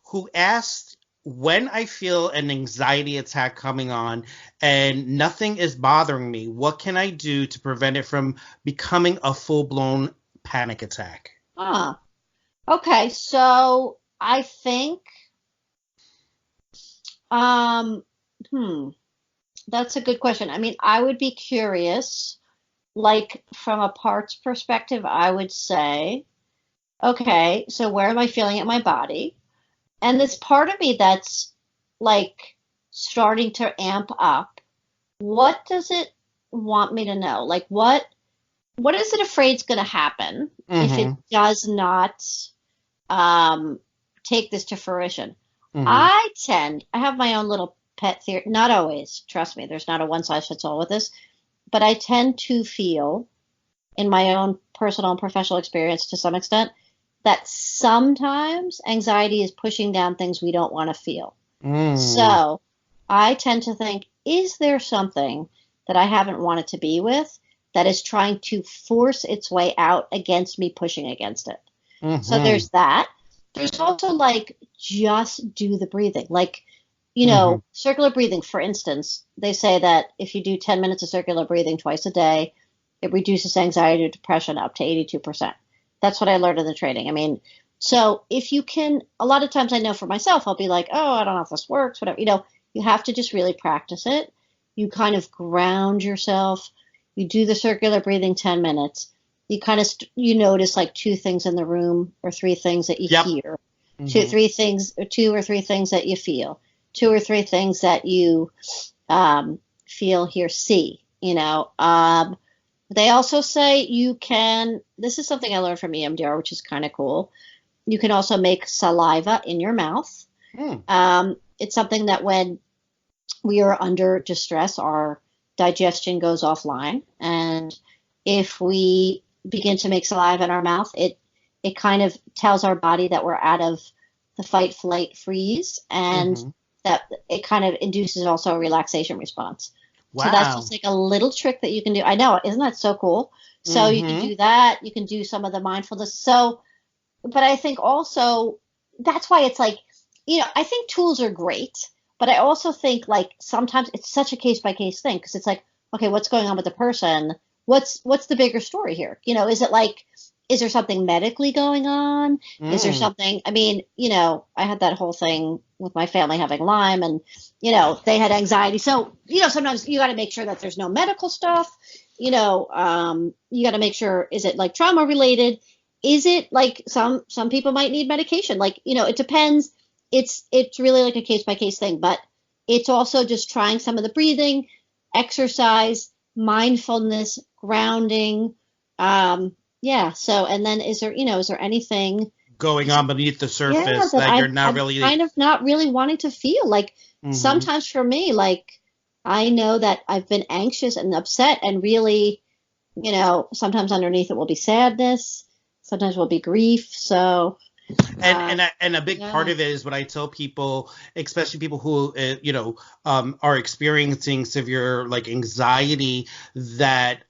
who asked, when I feel an anxiety attack coming on and nothing is bothering me, what can I do to prevent it from becoming a full-blown panic attack? Okay. So I think, that's a good question. I mean, I would be curious, like from a parts perspective, I would say, okay, so where am I feeling it in my body? And this part of me that's like starting to amp up, what does it want me to know? Like what is it afraid's going to happen if it does not take this to fruition? I have my own little pet theory. Not always, trust me. There's not a one size fits all with this, but I tend to feel, in my own personal and professional experience to some extent, that sometimes anxiety is pushing down things we don't want to feel. So I tend to think, is there something that I haven't wanted to be with that is trying to force its way out against me pushing against it? So there's that. There's also like, just do the breathing. Like, you know, circular breathing, for instance, they say that if you do 10 minutes of circular breathing twice a day, it reduces anxiety or depression up to 82%. That's what I learned in the training. I mean, so if you can, a lot of times I know for myself, I'll be like, oh, I don't know if this works, whatever. You know, you have to just really practice it. You kind of ground yourself. You do the circular breathing 10 minutes. You kind of, you notice like 2 things in the room or 3 things that you hear, 2 or 3 things that you feel, 2 or 3 things that you feel, hear, see, you know. They also say you can, this is something I learned from EMDR, which is kind of cool. You can also make saliva in your mouth. It's something that when we are under distress, our digestion goes offline. And if we begin to make saliva in our mouth, it kind of tells our body that we're out of the fight, flight, freeze. And that it kind of induces also a relaxation response. Wow. So that's just like a little trick that you can do. I know, isn't that so cool? So you can do that. You can do some of the mindfulness. So, but I think also that's why it's like, you know, I think tools are great, but I also think like sometimes it's such a case by case thing, because it's like, okay, what's going on with the person? What's the bigger story here? You know, is it like, is there something medically going on? Is there something, I mean, you know, I had that whole thing with my family having Lyme, and, you know, they had anxiety. So, you know, sometimes you got to make sure that there's no medical stuff, you know, you got to make sure, is it like trauma related? Is it like some people might need medication? Like, you know, it depends. It's really like a case by case thing, but it's also just trying some of the breathing, exercise, mindfulness, grounding, yeah. So, and then is there anything going on beneath the surface that you're not really kind of not really wanting to feel? Like sometimes for me, like I know that I've been anxious and upset, and really, you know, sometimes underneath it will be sadness, sometimes will be grief. So, and a big part of it is what I tell people, especially people who you know, are experiencing severe like anxiety, that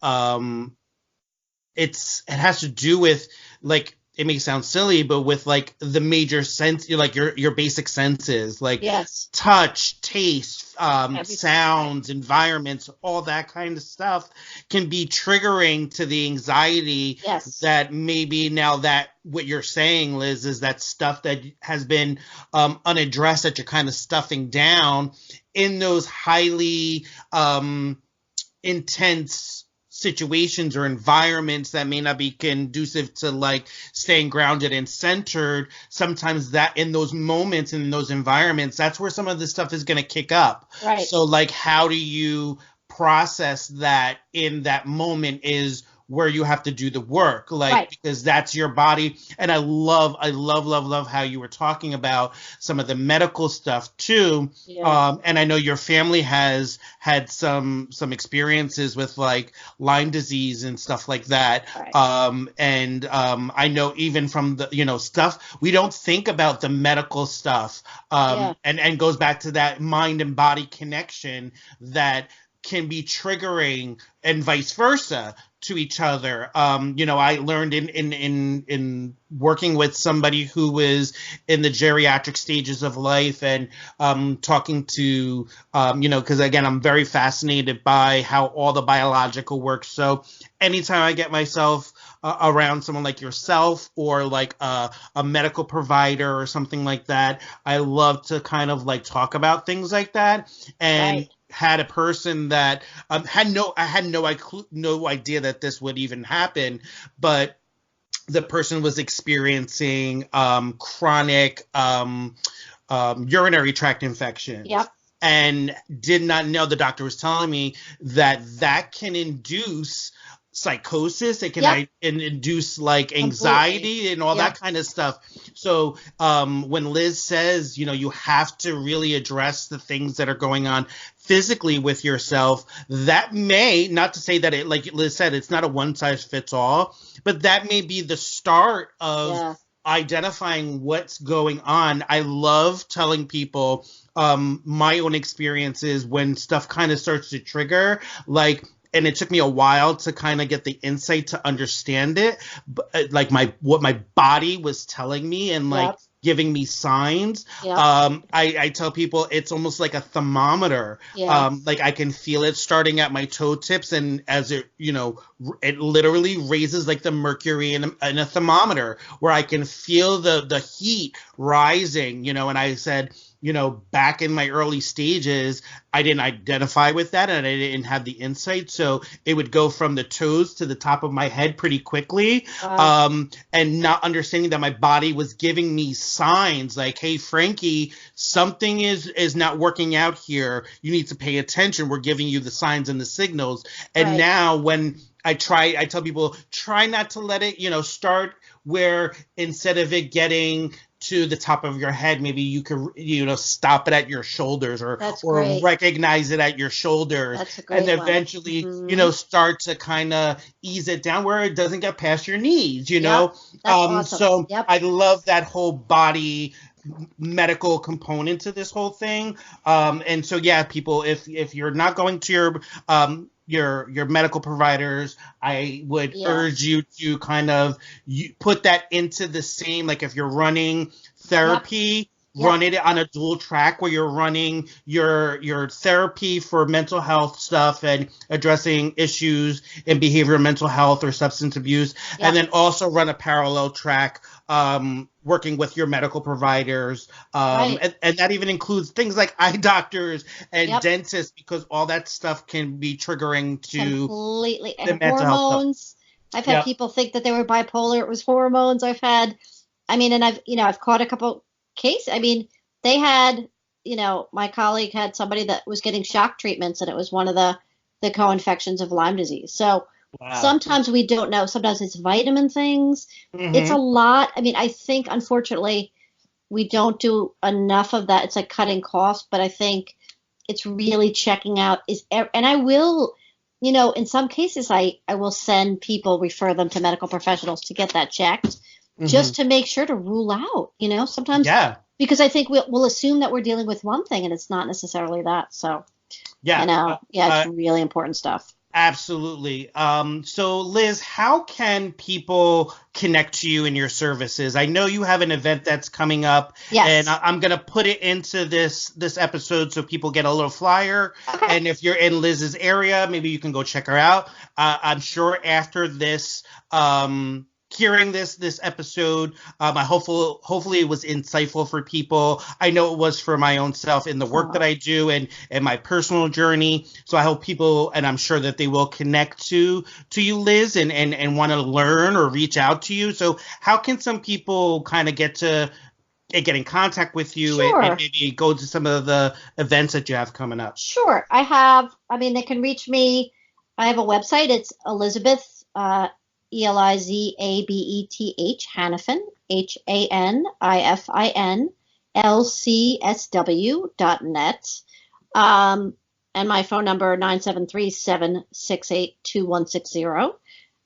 it has to do with, like, it may sound silly, but with like the major sense, like your basic senses, like touch, taste, sounds, environments, all that kind of stuff can be triggering to the anxiety. That maybe now that what you're saying, Liz, is that stuff that has been unaddressed, that you're kind of stuffing down in those highly intense situations or environments that may not be conducive to like staying grounded and centered. Sometimes that in those moments, in those environments, that's where some of this stuff is going to kick up. Right. So like, how do you process that in that moment is where you have to do the work, like, because that's your body. And I love how you were talking about some of the medical stuff too. And I know your family has had some experiences with like Lyme disease and stuff like that. And I know even from the, you know, stuff, we don't think about the medical stuff, and goes back to that mind and body connection that can be triggering, and vice versa to each other. You know, I learned in working with somebody who was in the geriatric stages of life, and talking to, you know, because again, I'm very fascinated by how all the biological works. So anytime I get myself around someone like yourself, or like a medical provider or something like that, I love to kind of like talk about things like that. And had a person that I had no idea that this would even happen, but the person was experiencing chronic urinary tract infection. And did not know, the doctor was telling me that can induce psychosis. It can Yep. induce like anxiety Completely. and all Yep. that kind of stuff. So when Liz says, you have to really address the things that are going on physically with yourself, that may, not to say that it, like Liz said, it's not a one size fits all, but that may be the start of identifying what's going on. I love telling people my own experiences when stuff kind of starts to trigger, like, and it took me a while to kind of get the insight to understand it, but like what my body was telling me and like giving me signs. I tell people it's almost like a thermometer. Like I can feel it starting at my toe tips, and as it, it literally raises like the mercury in a thermometer, where I can feel the heat rising, and I said, back in my early stages, I didn't identify with that and I didn't have the insight. So it would go from the toes to the top of my head pretty quickly. And not understanding that my body was giving me signs like, hey, Frankie, something is not working out here. You need to pay attention. We're giving you the signs and the signals. And now when I tell people, try not to let it, start where instead of it getting to the top of your head, maybe you could, stop it at your shoulders or recognize it at your shoulders. And eventually, start to kind of ease it down where it doesn't get past your knees, Awesome. So I love that whole body medical component to this whole thing. And so, people, if you're not going to your medical providers, I would urge you to kind of put that into the same, like if you're running therapy, run it on a dual track where you're running your therapy for mental health stuff and addressing issues in behavioral mental health or substance abuse, and then also run a parallel track working with your medical providers. And that even includes things like eye doctors and dentists, because all that stuff can be triggering to completely. The and mental hormones. I've had people think that they were bipolar. It was hormones. I've caught a couple cases. They had, my colleague had somebody that was getting shock treatments, and it was one of the co-infections of Lyme disease. So sometimes we don't know. Sometimes it's vitamin things. It's a lot. I think, unfortunately, we don't do enough of that. It's like cutting costs, but I think it's really checking out. And I will, in some cases, I will send people, refer them to medical professionals to get that checked, just to make sure to rule out, sometimes. Because I think we'll assume that we're dealing with one thing, and it's not necessarily that. So, it's really important stuff. Absolutely. So Liz, how can people connect to you and your services? I know you have an event that's coming up, and I'm going to put it into this episode so people get a little flyer. And if you're in Liz's area, maybe you can go check her out. I'm sure after this, hearing this episode, hopefully it was insightful for people. I know it was for my own self in the work that I do and my personal journey. So I hope people, and I'm sure that they will connect to you, Liz, and want to learn or reach out to you. So how can some people kind of get in contact with you and maybe go to some of the events that you have coming up? Sure. They can reach me. I have a website. It's Elizabeth, Elizabeth Hanifin, HANIFIN, LCSW.net. And my phone number, 973-768-2160.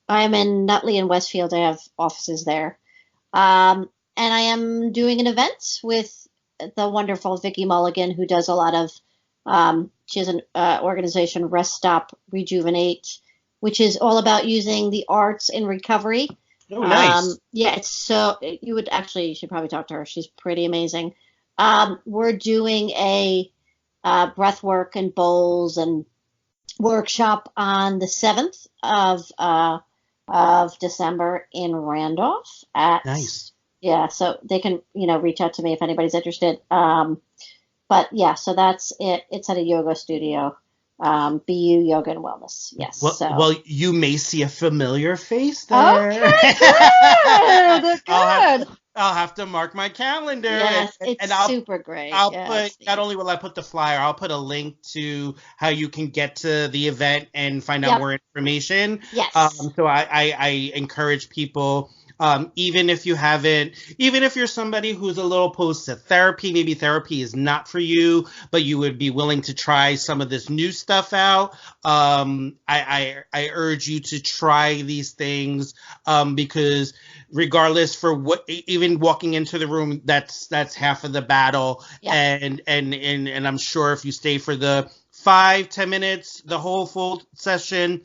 I'm in Nutley and Westfield. I have offices there. And I am doing an event with the wonderful Vicki Mulligan, who does a lot of, she has an organization, Rest Stop Rejuvenate, which is all about using the arts in recovery. Oh, nice. You should probably talk to her. She's pretty amazing. We're doing a breath work and bowls and workshop on the 7th of December in Randolph. Nice. Yeah, so they can, reach out to me if anybody's interested. So that's it. It's at a yoga studio. BU Yoga and Wellness. Yes. Well, you may see a familiar face there. Okay, good. Good. I'll have to mark my calendar. Yes, and super great. I'll put, not only will I put the flyer, I'll put a link to how you can get to the event and find out more information. Yes. So I encourage people, even if you're somebody who's a little opposed to therapy, maybe therapy is not for you, but you would be willing to try some of this new stuff out. I urge you to try these things, because regardless, for what, even walking into the room, that's half of the battle. And I'm sure if you stay for the 5-10 minutes, the whole full session,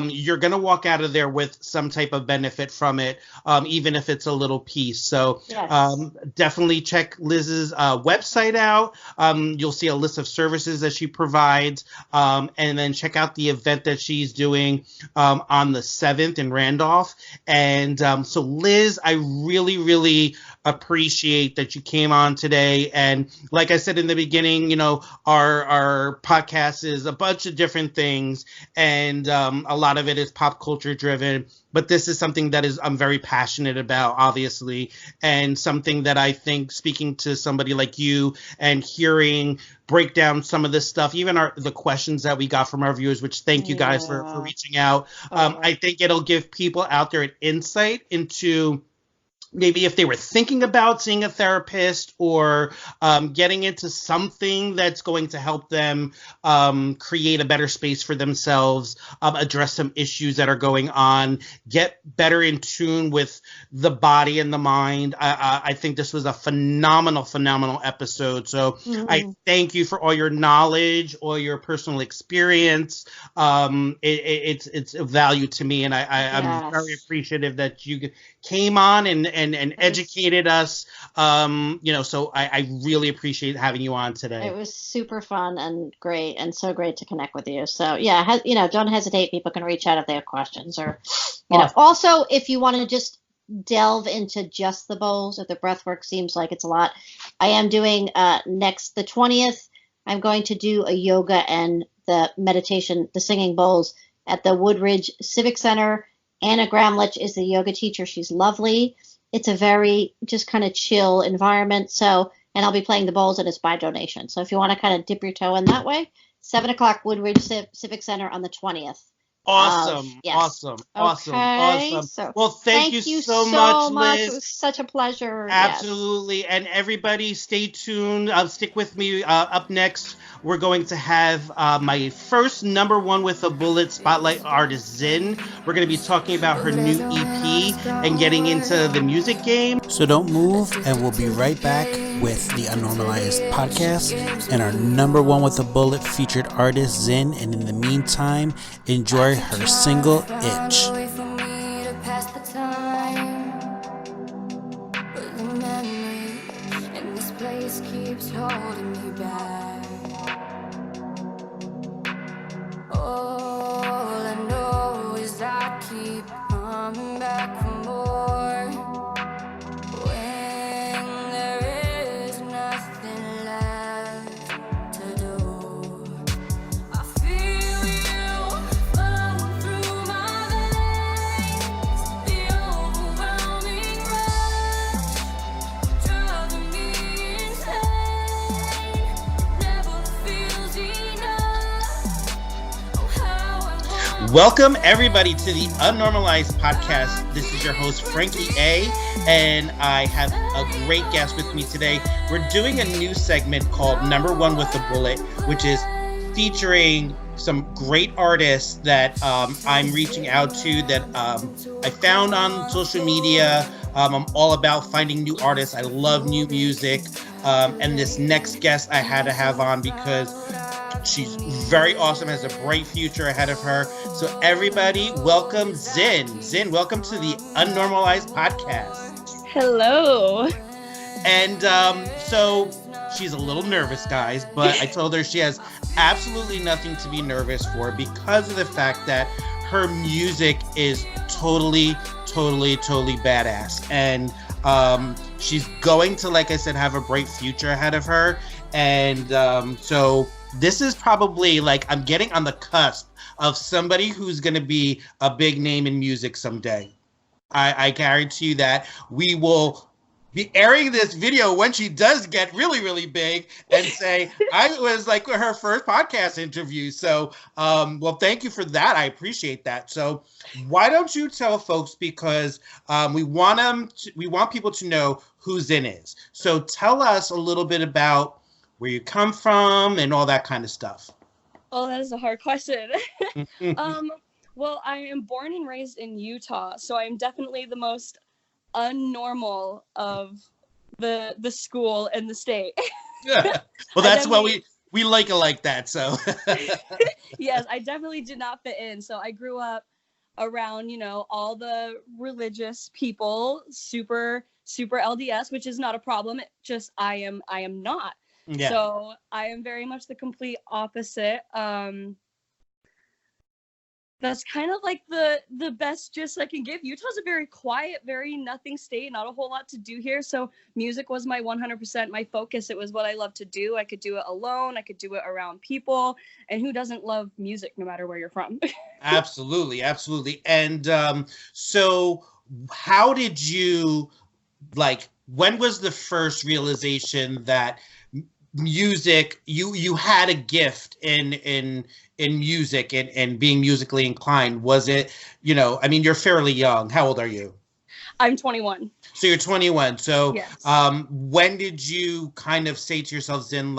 you're going to walk out of there with some type of benefit from it, even if it's a little piece. So definitely check Liz's website out. You'll see a list of services that she provides, and then check out the event that she's doing on the 7th in Randolph. And so Liz, I really, really appreciate that you came on today. And like I said in the beginning, our podcast is a bunch of different things, and a lot of it is pop culture driven, but this is something that I'm very passionate about, obviously, and something that I think, speaking to somebody like you and hearing break down some of this stuff, even the questions that we got from our viewers, which thank you guys for reaching out. I think it'll give people out there an insight into maybe if they were thinking about seeing a therapist or getting into something that's going to help them create a better space for themselves, address some issues that are going on, get better in tune with the body and the mind. I think this was a phenomenal episode. So I thank you for all your knowledge, all your personal experience. It's a value to me, and I'm very appreciative that you came on and educated us, so I really appreciate having you on today. It was super fun and great, and so great to connect with you. So don't hesitate. People can reach out if they have questions, or also if you want to just delve into just the bowls, if the breath work seems like it's a lot. I am doing next the 20th. I'm going to do a yoga and the meditation, the singing bowls at the Woodridge Civic Center. Anna Gramlich is the yoga teacher. She's lovely. It's a very just kind of chill environment. So, and I'll be playing the bowls, and it's by donation. So if you want to kind of dip your toe in that way, 7:00 Woodridge Civic Center on the 20th. Awesome. Awesome. So, well, thank you so much, Liz. It was such a pleasure. Absolutely. Yes. And everybody stay tuned. Stick with me. Up next, we're going to have my first number one with a bullet spotlight artist, ZINN. We're going to be talking about her new EP and getting into the music game. So don't move, and we'll be right back with the Unnormalized podcast and our number one with a bullet featured artist, ZINN. And in the meantime, enjoy her single, Itch. Keeps holding me back. All I know is I keep coming back for more. When there is nothing left to do, I feel you flowing through my veins. The overwhelming rush, driving me insane. Never feels enough. Oh, how I want. Welcome, everybody, to the Unnormalized podcast. This is your host, Frankie A., and I have a great guest with me today. We're doing a new segment called Number One with a Bullet, which is featuring some great artists that I'm reaching out to, that I found on social media. I'm all about finding new artists. I love new music. And this next guest I had to have on because she's very awesome, has a bright future ahead of her. So everybody, welcome ZINN. ZINN, welcome to the Unnormalized podcast. Hello. And so she's a little nervous, guys, but I told her she has absolutely nothing to be nervous for because of the fact that her music is totally badass. And she's going to, like I said, have a bright future ahead of her. And so this is probably like I'm getting on the cusp of somebody who's going to be a big name in music someday. I guarantee you that we will be airing this video when she does get really, really big and say, I was like her first podcast interview. So, well, thank you for that. I appreciate that. So why don't you tell folks, because we want people to know who ZINN is. So tell us a little bit about where you come from and all that kind of stuff. Oh, that is a hard question. Well, I am born and raised in Utah, so I am definitely the most unnormal of the school and the state. Yeah. Well, that's what we like it like that. So yes, I definitely did not fit in. So I grew up around, all the religious people, super LDS, which is not a problem. It just I am not. Yeah. So I am very much the complete opposite. That's kind of like the best gist I can give. Utah's a very quiet, very nothing state, not a whole lot to do here. So music was my 100% my focus. It was what I love to do. I could do it alone. I could do it around people. And who doesn't love music no matter where you're from? Absolutely. Absolutely. And so how did you, when was the first realization that music, you had a gift in music and being musically inclined? Was it, you're fairly young. How old are you? I'm 21. So you're 21. So yes. When did you kind of say to yourself, ZINN,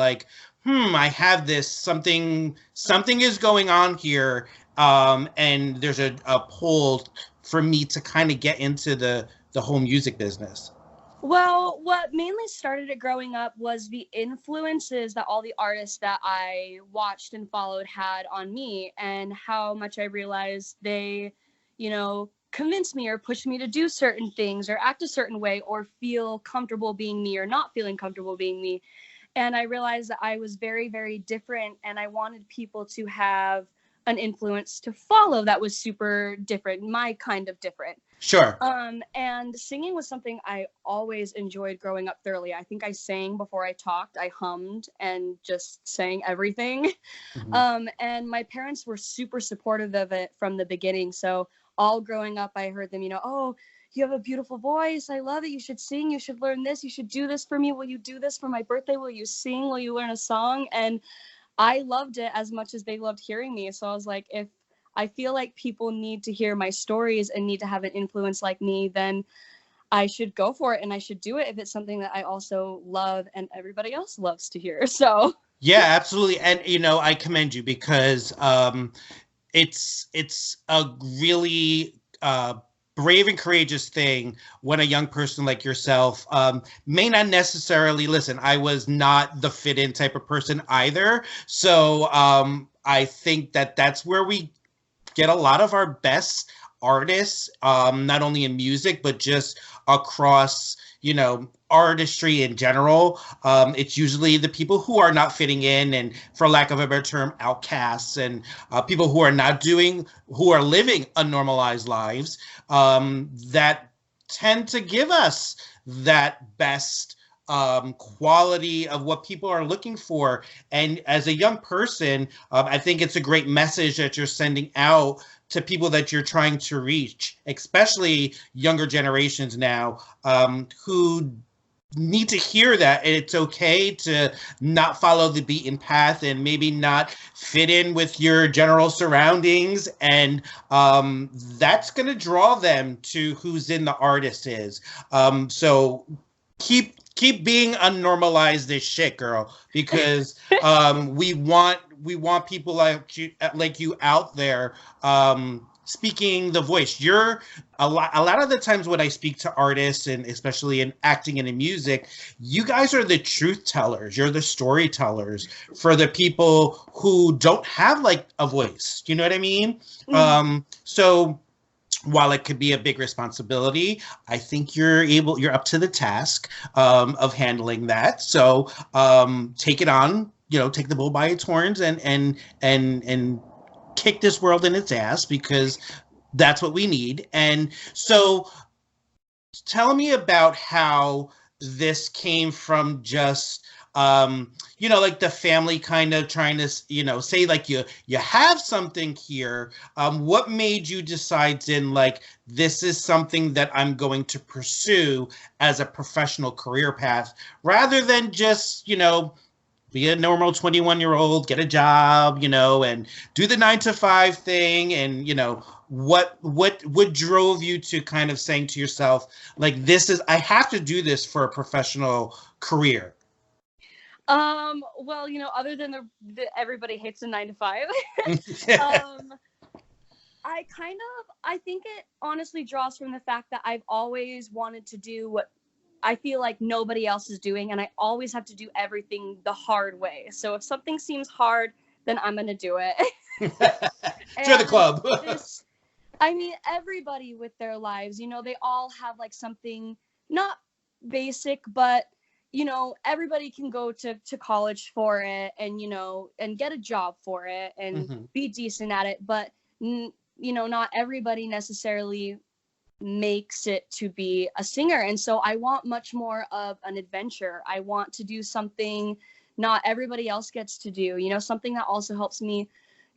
I have this, something is going on here, and there's a pull for me to kind of get into the whole music business? Well, what mainly started it growing up was the influences that all the artists that I watched and followed had on me, and how much I realized they, convinced me or pushed me to do certain things or act a certain way or feel comfortable being me or not feeling comfortable being me. And I realized that I was very, very different, and I wanted people to have an influence to follow that was super different, my kind of different. Sure. And singing was something I always enjoyed growing up thoroughly. I think I sang before I talked. I hummed and just sang everything. Mm-hmm. And my parents were super supportive of it from the beginning. So all growing up, I heard them, oh, you have a beautiful voice. I love it. You should sing. You should learn this. You should do this for me. Will you do this for my birthday? Will you sing? Will you learn a song? And I loved it as much as they loved hearing me. So I was like, if I feel like people need to hear my stories and need to have an influence like me, then I should go for it and I should do it if it's something that I also love and everybody else loves to hear. So yeah, absolutely. And I commend you, because it's a really brave and courageous thing when a young person like yourself may not necessarily listen. I was not the fit in type of person either. So I think that's where we get a lot of our best artists, not only in music, but just across, artistry in general. It's usually the people who are not fitting in, and for lack of a better term, outcasts, and people who are living unnormalized lives, that tend to give us that best quality of what people are looking for. And as a young person, I think it's a great message that you're sending out to people that you're trying to reach, especially younger generations now, who need to hear that it's okay to not follow the beaten path and maybe not fit in with your general surroundings, and that's going to draw them to who ZINN the artist is. So keep being unnormalized this shit, girl, because we want people like you out there speaking the voice. You're a lot of the times when I speak to artists, and especially in acting and in music, you guys are the truth tellers. You're the storytellers for the people who don't have a voice. You know what I mean? Mm-hmm. So while it could be a big responsibility, I think you're up to the task of handling that. So take it on, take the bull by its horns and kick this world in its ass, because that's what we need. And so tell me about how this came from just like the family kind of trying to, say like you have something here. What made you decide then, like, this is something that I'm going to pursue as a professional career path rather than just, be a normal 21-year-old, get a job, and do the 9 to 5 thing. And, what drove you to kind of saying to yourself, like, I have to do this for a professional career? Well, other than the everybody hates a 9 to 5, I think it honestly draws from the fact that I've always wanted to do what I feel like nobody else is doing, and I always have to do everything the hard way. So if something seems hard, then I'm going to do it. Join the club. Everybody with their lives, they all have like something not basic, but everybody can go to college for it and, and get a job for it and be decent at it. But, not everybody necessarily makes it to be a singer. And so I want much more of an adventure. I want to do something not everybody else gets to do, something that also helps me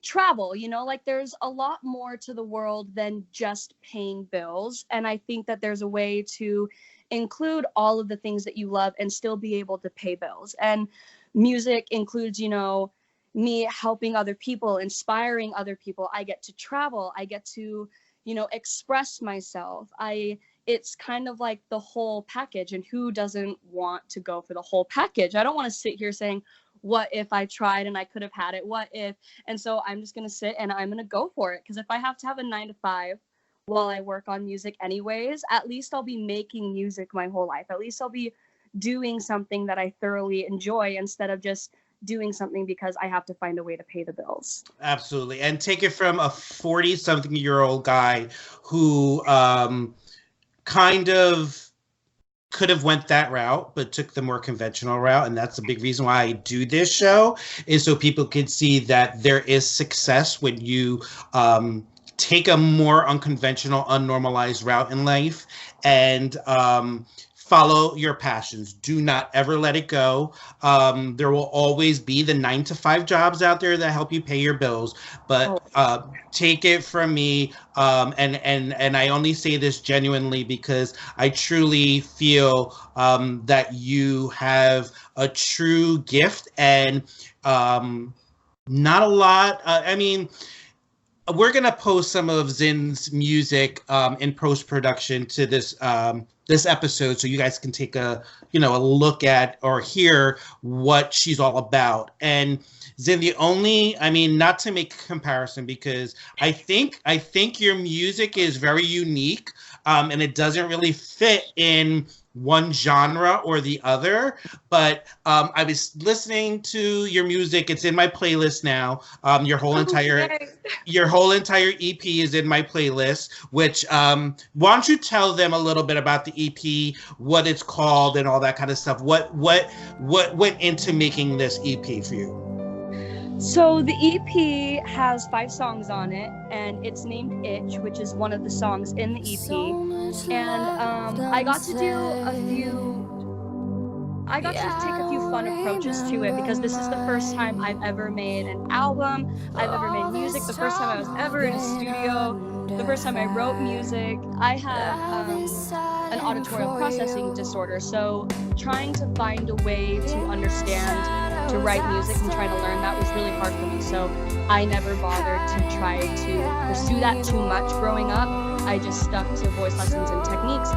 travel, like there's a lot more to the world than just paying bills. And I think that there's a way to include all of the things that you love and still be able to pay bills. And music includes, me helping other people, inspiring other people. I get to travel. I get to, express myself. It's kind of like the whole package, and who doesn't want to go for the whole package? I don't want to sit here saying, what if I tried and I could have had it? What if? And so I'm just going to sit and I'm going to go for it. Because if I have to have a 9 to 5 while I work on music anyways, at least I'll be making music my whole life. At least I'll be doing something that I thoroughly enjoy instead of just doing something because I have to find a way to pay the bills. Absolutely. And take it from a 40-something-year-old guy who kind of could have went that route, but took the more conventional route. And that's a big reason why I do this show, is so people can see that there is success when you take a more unconventional, unnormalized route in life and follow your passions. Do not ever let it go. There will always be the 9 to 5 jobs out there that help you pay your bills, but take it from me. And I only say this genuinely because I truly feel that you have a true gift, and not a lot. We're going to post some of ZINN's music in post-production to this episode, so you guys can take a look at or hear what she's all about. And ZINN, not to make a comparison, because I think your music is very unique, and it doesn't really fit in one genre or the other, but I was listening to your music. It's in my playlist now. Your whole entire EP is in my playlist, which why don't you tell them a little bit about the EP, what it's called and all that kind of stuff. What went into making this EP for you? So the EP has 5 songs on it, and it's named Itch, which is one of the songs in the EP. And I got to take a few fun approaches to it, because this is the first time I've ever made an album, I've ever made music, the first time I was ever in a studio, the first time I wrote music. I have an auditorial processing disorder, so trying to find a way to understand, to write music and try to learn that was really hard for me. So I never bothered to try to pursue that too much growing up. I just stuck to voice lessons and techniques.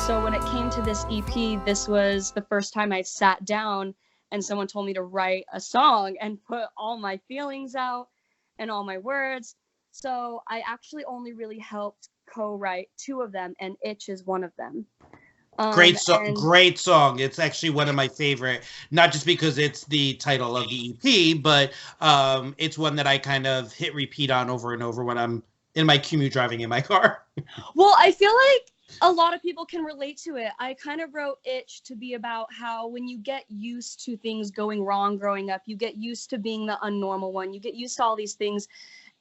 So when it came to this EP, this was the first time I sat down and someone told me to write a song and put all my feelings out and all my words. So I actually only really helped co-write 2 of them, and Itch is one of them. Great song. It's actually one of my favorite, not just because it's the title of the EP, but it's one that I kind of hit repeat on over and over when I'm in my commute driving in my car. Well, I feel like a lot of people can relate to it. I kind of wrote Itch to be about how when you get used to things going wrong growing up, you get used to being the unnormal one, you get used to all these things,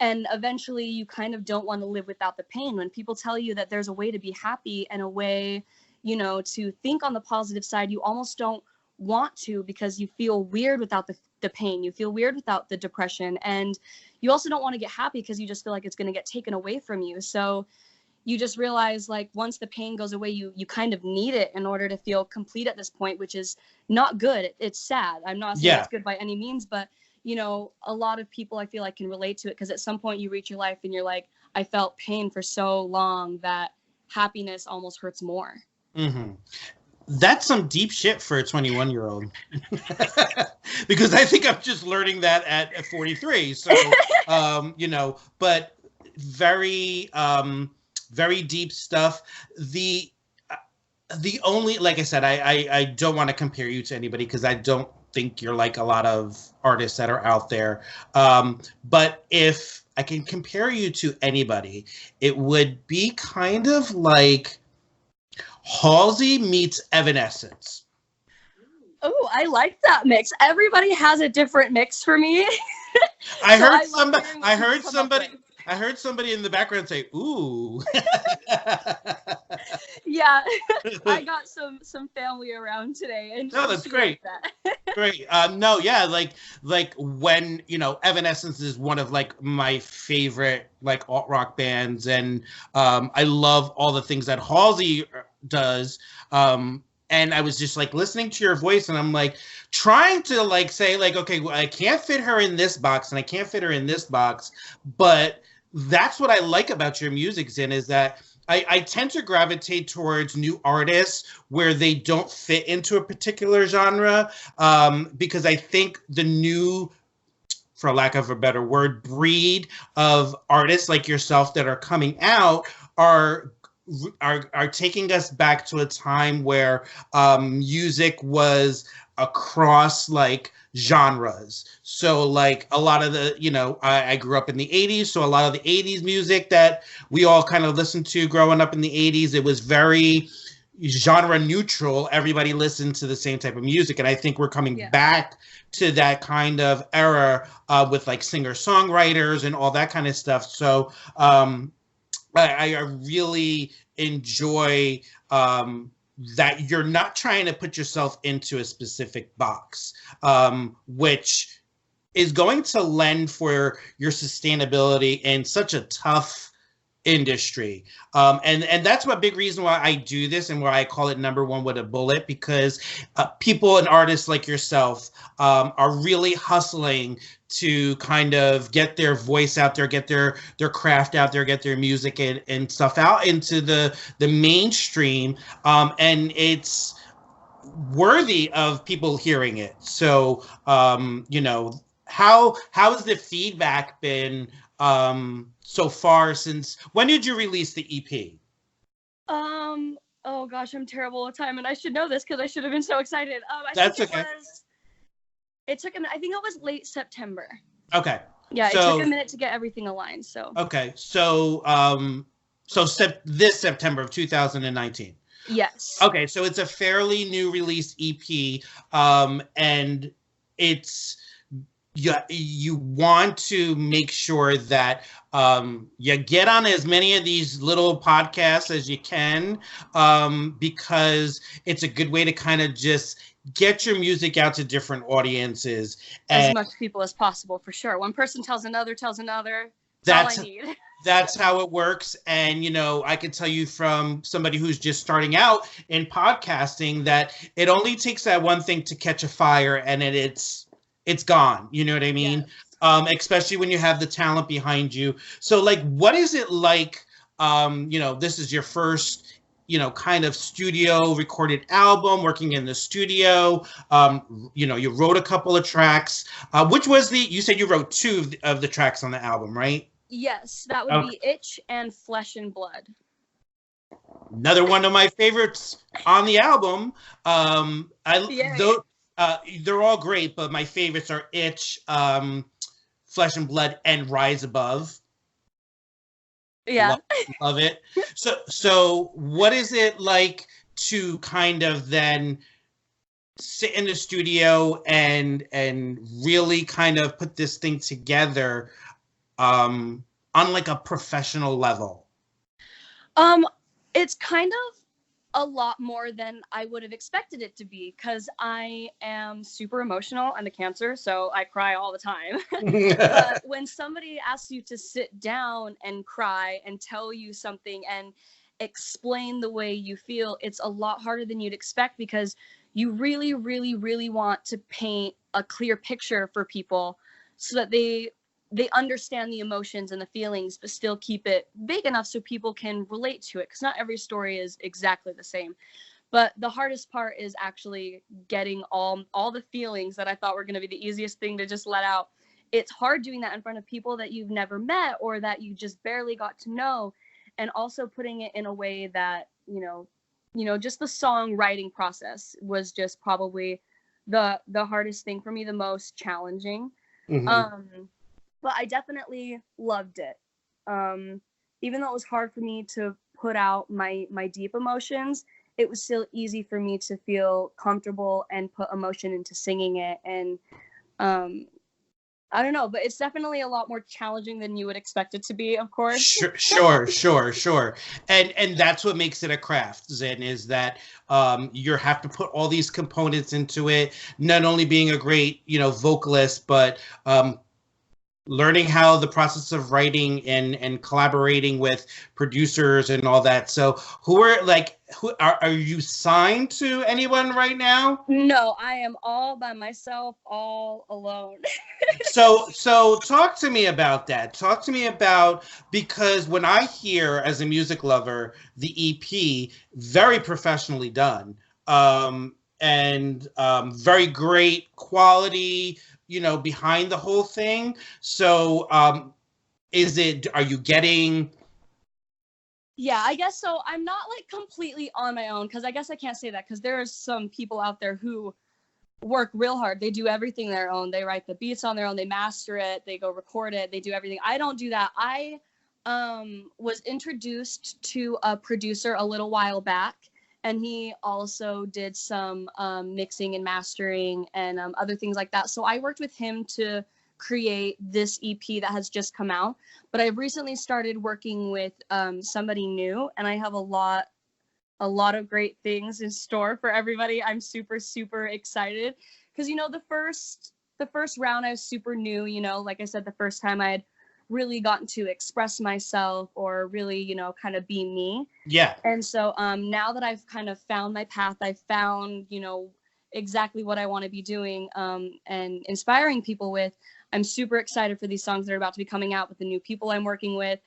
and eventually you kind of don't want to live without the pain. When people tell you that there's a way to be happy and a way, to think on the positive side, you almost don't want to, because you feel weird without the pain. You feel weird without the depression. And you also don't want to get happy because you just feel like it's going to get taken away from you. So you just realize, like, once the pain goes away, you kind of need it in order to feel complete at this point, which is not good. It's sad. I'm not saying it's good by any means, but, you know, a lot of people I feel like can relate to it, because at some point you reach your life and you're like, I felt pain for so long that happiness almost hurts more. Mm-hmm. That's some deep shit for a 21-year-old. Because I think I'm just learning that at 43. So, you know, but very, very deep stuff. The only, like I said, I don't want to compare you to anybody, because I don't think you're like a lot of artists that are out there. But if I can compare you to anybody, it would be kind of like Halsey meets Evanescence. Oh, I like that mix. Everybody has a different mix for me. I heard somebody in the background say, "Ooh." Yeah, I got some family around today, and no, that's great. That. Great. No, yeah, like when, you know, Evanescence is one of like my favorite like alt rock bands, and I love all the things that Halsey does. And I was just like listening to your voice, and I'm like trying to like say like, okay, well, I can't fit her in this box and I can't fit her in this box. But that's what I like about your music, Zinn, is that I tend to gravitate towards new artists where they don't fit into a particular genre, because I think the new, for lack of a better word, breed of artists like yourself that are coming out are taking us back to a time where music was across like genres. So like a lot of the, you know, I grew up in the 80s, so a lot of the 80s music that we all kind of listened to growing up in the 80s, it was very genre neutral. Everybody listened to the same type of music, and I think we're coming back to that kind of era with like singer-songwriters and all that kind of stuff. So I really enjoy that you're not trying to put yourself into a specific box, which is going to lend for your sustainability in such a tough industry. And that's a big reason why I do this and why I call it number one with a bullet, because people and artists like yourself are really hustling to kind of get their voice out there, get their craft out there, get their music and stuff out into the mainstream. And it's worthy of people hearing it. So, you know, how has the feedback been so far since, when did you release the EP? Oh gosh, I'm terrible with time, and I should know this because I should have been so excited. It took I think it was late September. Okay. Yeah, it took a minute to get everything aligned. So. Okay, so this September of 2019. Yes. Okay, so it's a fairly new release EP, and it's you want to make sure that you get on as many of these little podcasts as you can, because it's a good way to kind of just get your music out to different audiences. As much people as possible, for sure. One person tells another. That's all I need. That's how it works. And, you know, I can tell you from somebody who's just starting out in podcasting that it only takes that one thing to catch a fire, and it's gone. You know what I mean? Yes. Especially when you have the talent behind you. So, like, what is it like, you know, this is your first, you know, kind of studio recorded album, working in the studio. You know, you wrote a couple of tracks. Which was you said you wrote two of the tracks on the album, right? Yes, that would be Itch and Flesh and Blood. Another one of my favorites on the album. They're all great, but my favorites are Itch, Flesh and Blood, and Rise Above. Yeah. Love it. So what is it like to kind of then sit in the studio and really kind of put this thing together on like a professional level? It's kind of a lot more than I would have expected it to be, because I am super emotional. I'm a Cancer, so I cry all the time. But when somebody asks you to sit down and cry and tell you something and explain the way you feel, it's a lot harder than you'd expect, because you really, really, really want to paint a clear picture for people so that they understand the emotions and the feelings, but still keep it big enough so people can relate to it, because not every story is exactly the same. But the hardest part is actually getting all the feelings that I thought were going to be the easiest thing to just let out. It's hard doing that in front of people that you've never met or that you just barely got to know, and also putting it in a way that, just the songwriting process was just probably the hardest thing for me, the most challenging. But I definitely loved it. Even though it was hard for me to put out my deep emotions, it was still easy for me to feel comfortable and put emotion into singing it. And I don't know, but it's definitely a lot more challenging than you would expect it to be, of course. Sure. And that's what makes it a craft, ZINN, is that you have to put all these components into it, not only being a great, vocalist, but learning how the process of writing and collaborating with producers and all that. So who are you signed to anyone right now? No, I am all by myself, all alone. So talk to me about that. Talk to me about, because when I hear, as a music lover, the EP, very professionally done, and very great quality, behind the whole thing. So are you getting... Yeah, I guess so. I'm not completely on my own, because I guess I can't say that, because there are some people out there who work real hard. They do everything their own. They write the beats on their own. They master it. They go record it. They do everything. I don't do that. I was introduced to a producer a little while back, and he also did some mixing and mastering and other things like that. So I worked with him to create this EP that has just come out. But I've recently started working with somebody new, and I have a lot of great things in store for everybody. I'm super, super excited, because, the first round I was super new, like I said, the first time I had really gotten to express myself or really, kind of be me. Yeah. And so now that I've kind of found my path, I've found, exactly what I want to be doing and inspiring people with, I'm super excited for these songs that are about to be coming out with the new people I'm working with.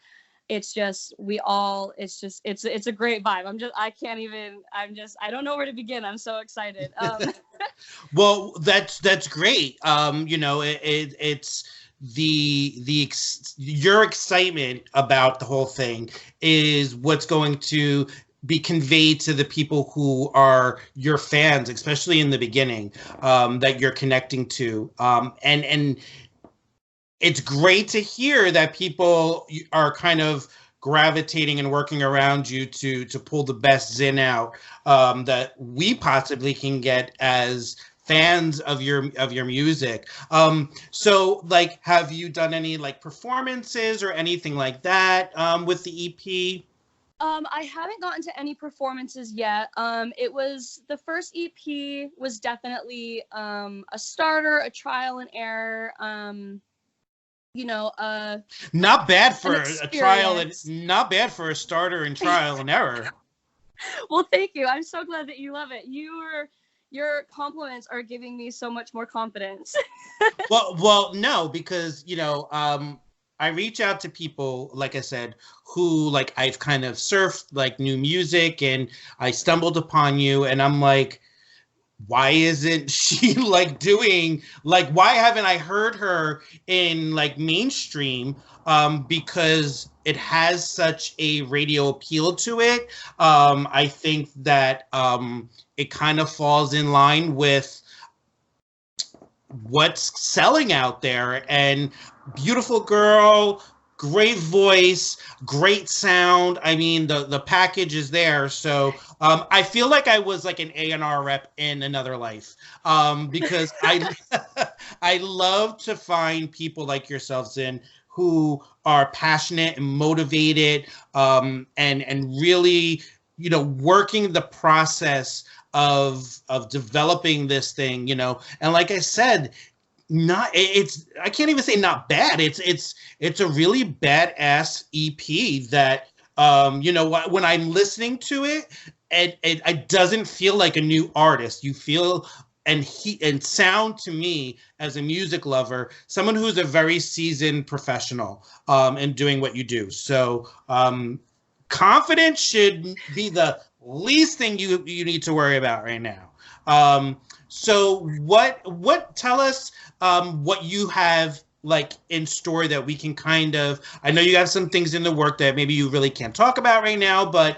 It's just, it's a great vibe. I don't know where to begin. I'm so excited. Well, that's great. It's your excitement about the whole thing is what's going to be conveyed to the people who are your fans, especially in the beginning, that you're connecting to. And it's great to hear that people are kind of gravitating and working around you to pull the best ZINN out that we possibly can get as fans of your music. So have you done any performances or anything like that with the EP? I haven't gotten to any performances yet. The first EP was definitely a starter, a trial and error. Not bad for a trial and not bad for a starter and trial and error. Well, thank you. I'm so glad that you love it. Your compliments are giving me so much more confidence. well, no, because I reach out to people, like I said, who I've kind of surfed new music, and I stumbled upon you, and I'm like, why isn't she doing why haven't I heard her in mainstream? Because it has such a radio appeal to it. I think that it kind of falls in line with what's selling out there. And beautiful girl, great voice, great sound. I mean, the package is there. So I feel like I was an A&R rep in another life, because I love to find people like yourself, ZINN, who are passionate and motivated, and really working the process of developing this thing, and like I said, I can't even say not bad. It's a really badass EP that, when I'm listening to it, it doesn't feel like a new artist. You feel and sound to me, as a music lover, someone who's a very seasoned professional in doing what you do. So confidence should be the least thing you need to worry about right now. So tell us what you have like in store that we can kind of, I know you have some things in the work that maybe you really can't talk about right now, but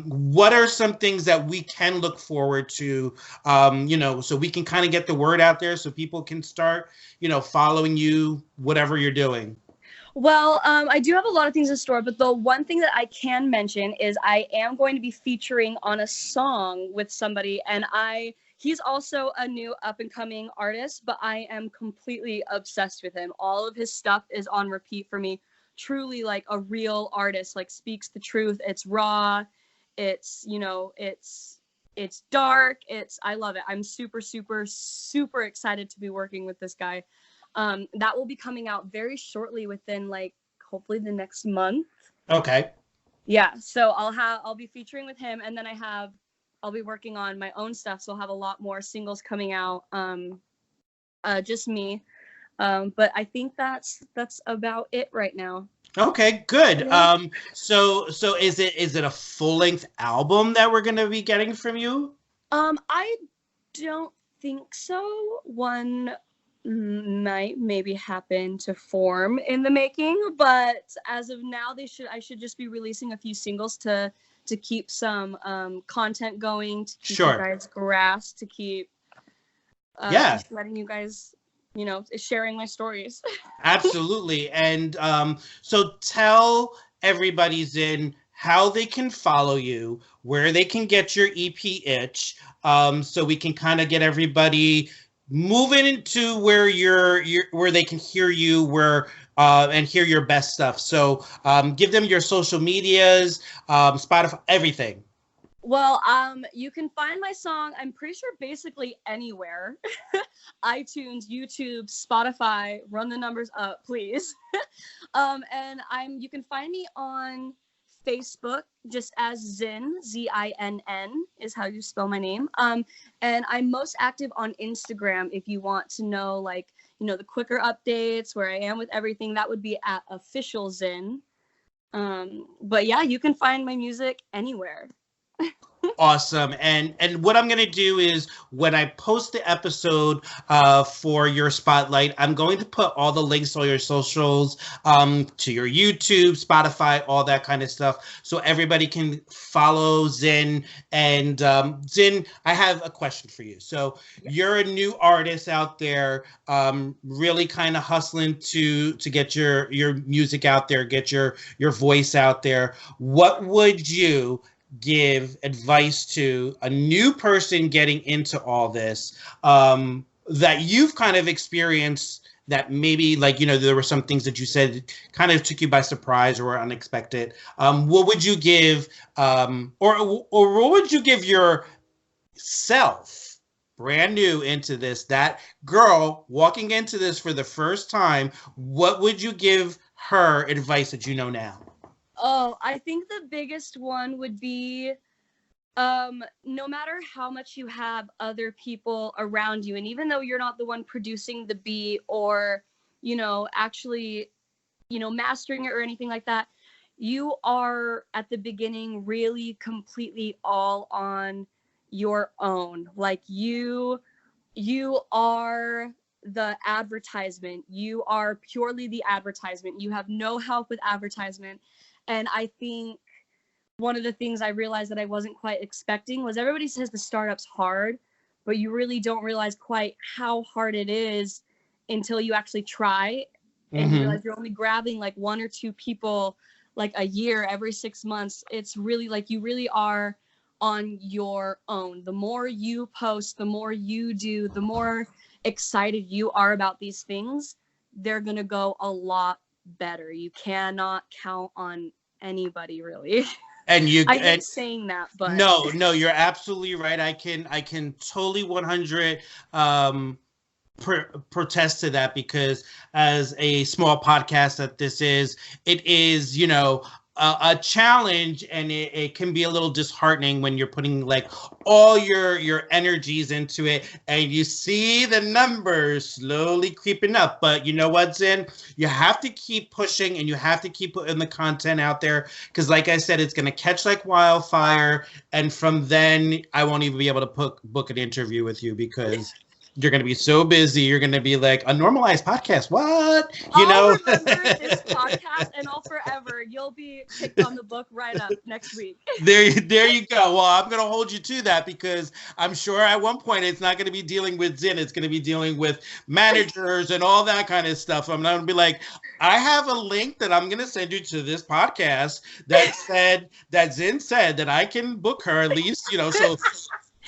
what are some things that we can look forward to, so we can kind of get the word out there so people can start, following you, whatever you're doing? Well, I do have a lot of things in store, but the one thing that I can mention is I am going to be featuring on a song with somebody, and he's also a new up-and-coming artist, but I am completely obsessed with him. All of his stuff is on repeat for me. Truly like a real artist, like speaks the truth. It's raw. It's, it's dark. I love it. I'm super, super, super excited to be working with this guy. That will be coming out very shortly, within like hopefully the next month. Okay. Yeah, so I'll be featuring with him, and then I'll be working on my own stuff, so I'll have a lot more singles coming out. Just me. But I think that's about it right now. Okay, good. Yeah. So is it a full-length album that we're gonna be getting from you? I don't think so. One might maybe happen to form in the making, but as of now, I should just be releasing a few singles to keep some content going, to keep you guys grasped, to keep just letting you guys, sharing my stories. Absolutely. And so tell everybody, Zinn, how they can follow you, where they can get your EP itch, so we can kind of get everybody moving into where where they can hear you, and hear your best stuff. So give them your social medias, Spotify, everything. Well, you can find my song, I'm pretty sure, basically anywhere. iTunes, YouTube, Spotify, run the numbers up, please. And you can find me on Facebook just as ZINN, ZINN is how you spell my name. And I'm most active on Instagram if you want to know, like, the quicker updates, where I am with everything. That would be at officialzinn. But yeah, you can find my music anywhere. Awesome. And what I'm going to do is, when I post the episode for your spotlight, I'm going to put all the links to all your socials, to your YouTube, Spotify, all that kind of stuff, so everybody can follow Zinn. And Zinn, I have a question for you. So you're a new artist out there, really kind of hustling to get your music out there, get your voice out there. What would you give advice to a new person getting into all this, that you've kind of experienced, that maybe, like, there were some things that you said kind of took you by surprise or were unexpected? What would you give, or what would you give yourself, brand new into this, that girl walking into this for the first time? What would you give her advice that you know now? Oh, I think the biggest one would be, no matter how much you have other people around you, and even though you're not the one producing the beat or, actually, mastering it or anything like that, you are at the beginning really completely all on your own. Like, you are the advertisement. You are purely the advertisement. You have no help with advertisement. And I think one of the things I realized that I wasn't quite expecting was, everybody says the startup's hard, but you really don't realize quite how hard it is until you actually try, and you realize you're only grabbing like one or two people like a year, every 6 months. It's really like, you really are on your own. The more you post, the more you do, the more excited you are about these things, they're going to go a lot better. You cannot count on anybody, really. And you I hate saying that, but no, you're absolutely right. I can totally 100 protest to that, because as a small podcast that this is, it is, a challenge, and it can be a little disheartening when you're putting like all your energies into it and you see the numbers slowly creeping up. But you know what, Zinn? You have to keep pushing, and you have to keep putting the content out there, because like I said, it's going to catch like wildfire, and from then I won't even be able to book an interview with you, because you're going to be so busy. You're going to be like, a normalized podcast. What? I'll remember this podcast, and I'll forever. You'll be picked on the book right up next week. There you go. Well, I'm going to hold you to that, because I'm sure at one point it's not going to be dealing with ZINN. It's going to be dealing with managers and all that kind of stuff. I'm not going to be like, I have a link that I'm going to send you to this podcast that said that ZINN said that I can book her at least, so.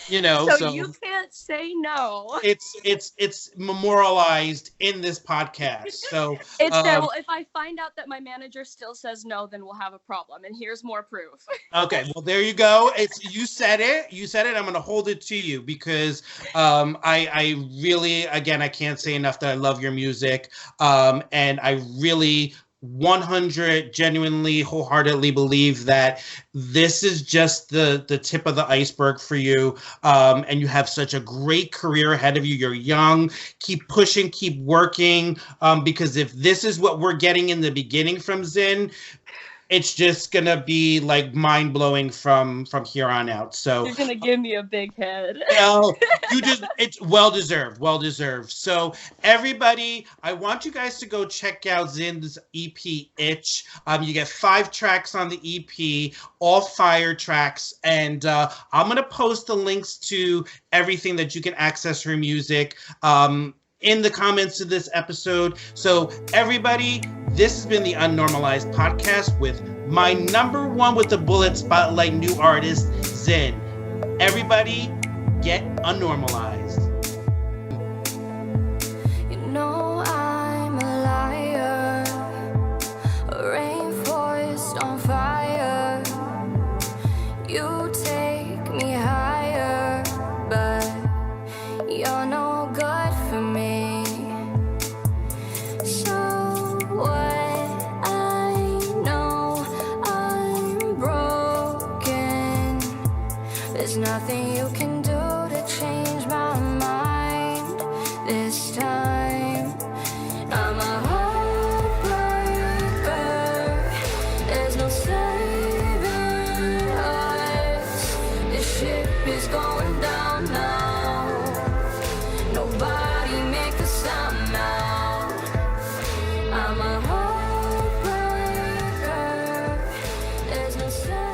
So you can't say no. It's memorialized in this podcast. So it's fair. Well, if I find out that my manager still says no, then we'll have a problem. And here's more proof. Okay, well there you go. You said it. I'm going to hold it to you, because I really, again, I can't say enough that I love your music, and I really 100 genuinely wholeheartedly believe that this is just the tip of the iceberg for you, and you have such a great career ahead of you. You're young. Keep pushing, keep working, because if this is what we're getting in the beginning from ZINN, it's just gonna be like mind blowing from here on out. So you're gonna give me a big head. It's well deserved. So everybody, I want you guys to go check out ZINN's EP Itch. You get 5 tracks on the EP, all fire tracks, and I'm gonna post the links to everything that you can access her music in the comments to this episode. So everybody, this has been the Unnormalized Podcast with my number one with the bullet spotlight new artist, ZINN. Everybody, get unnormalized. You know I'm a liar, a rainforest on fire. You take me higher, but you're no good for me. So what? I know I'm broken. There's nothing you can do to change my mind this time. I'm a heartbreaker. There's no saving us. This ship is going down now. Nobody make a sound now. I'm a heartbreaker. There's no sound.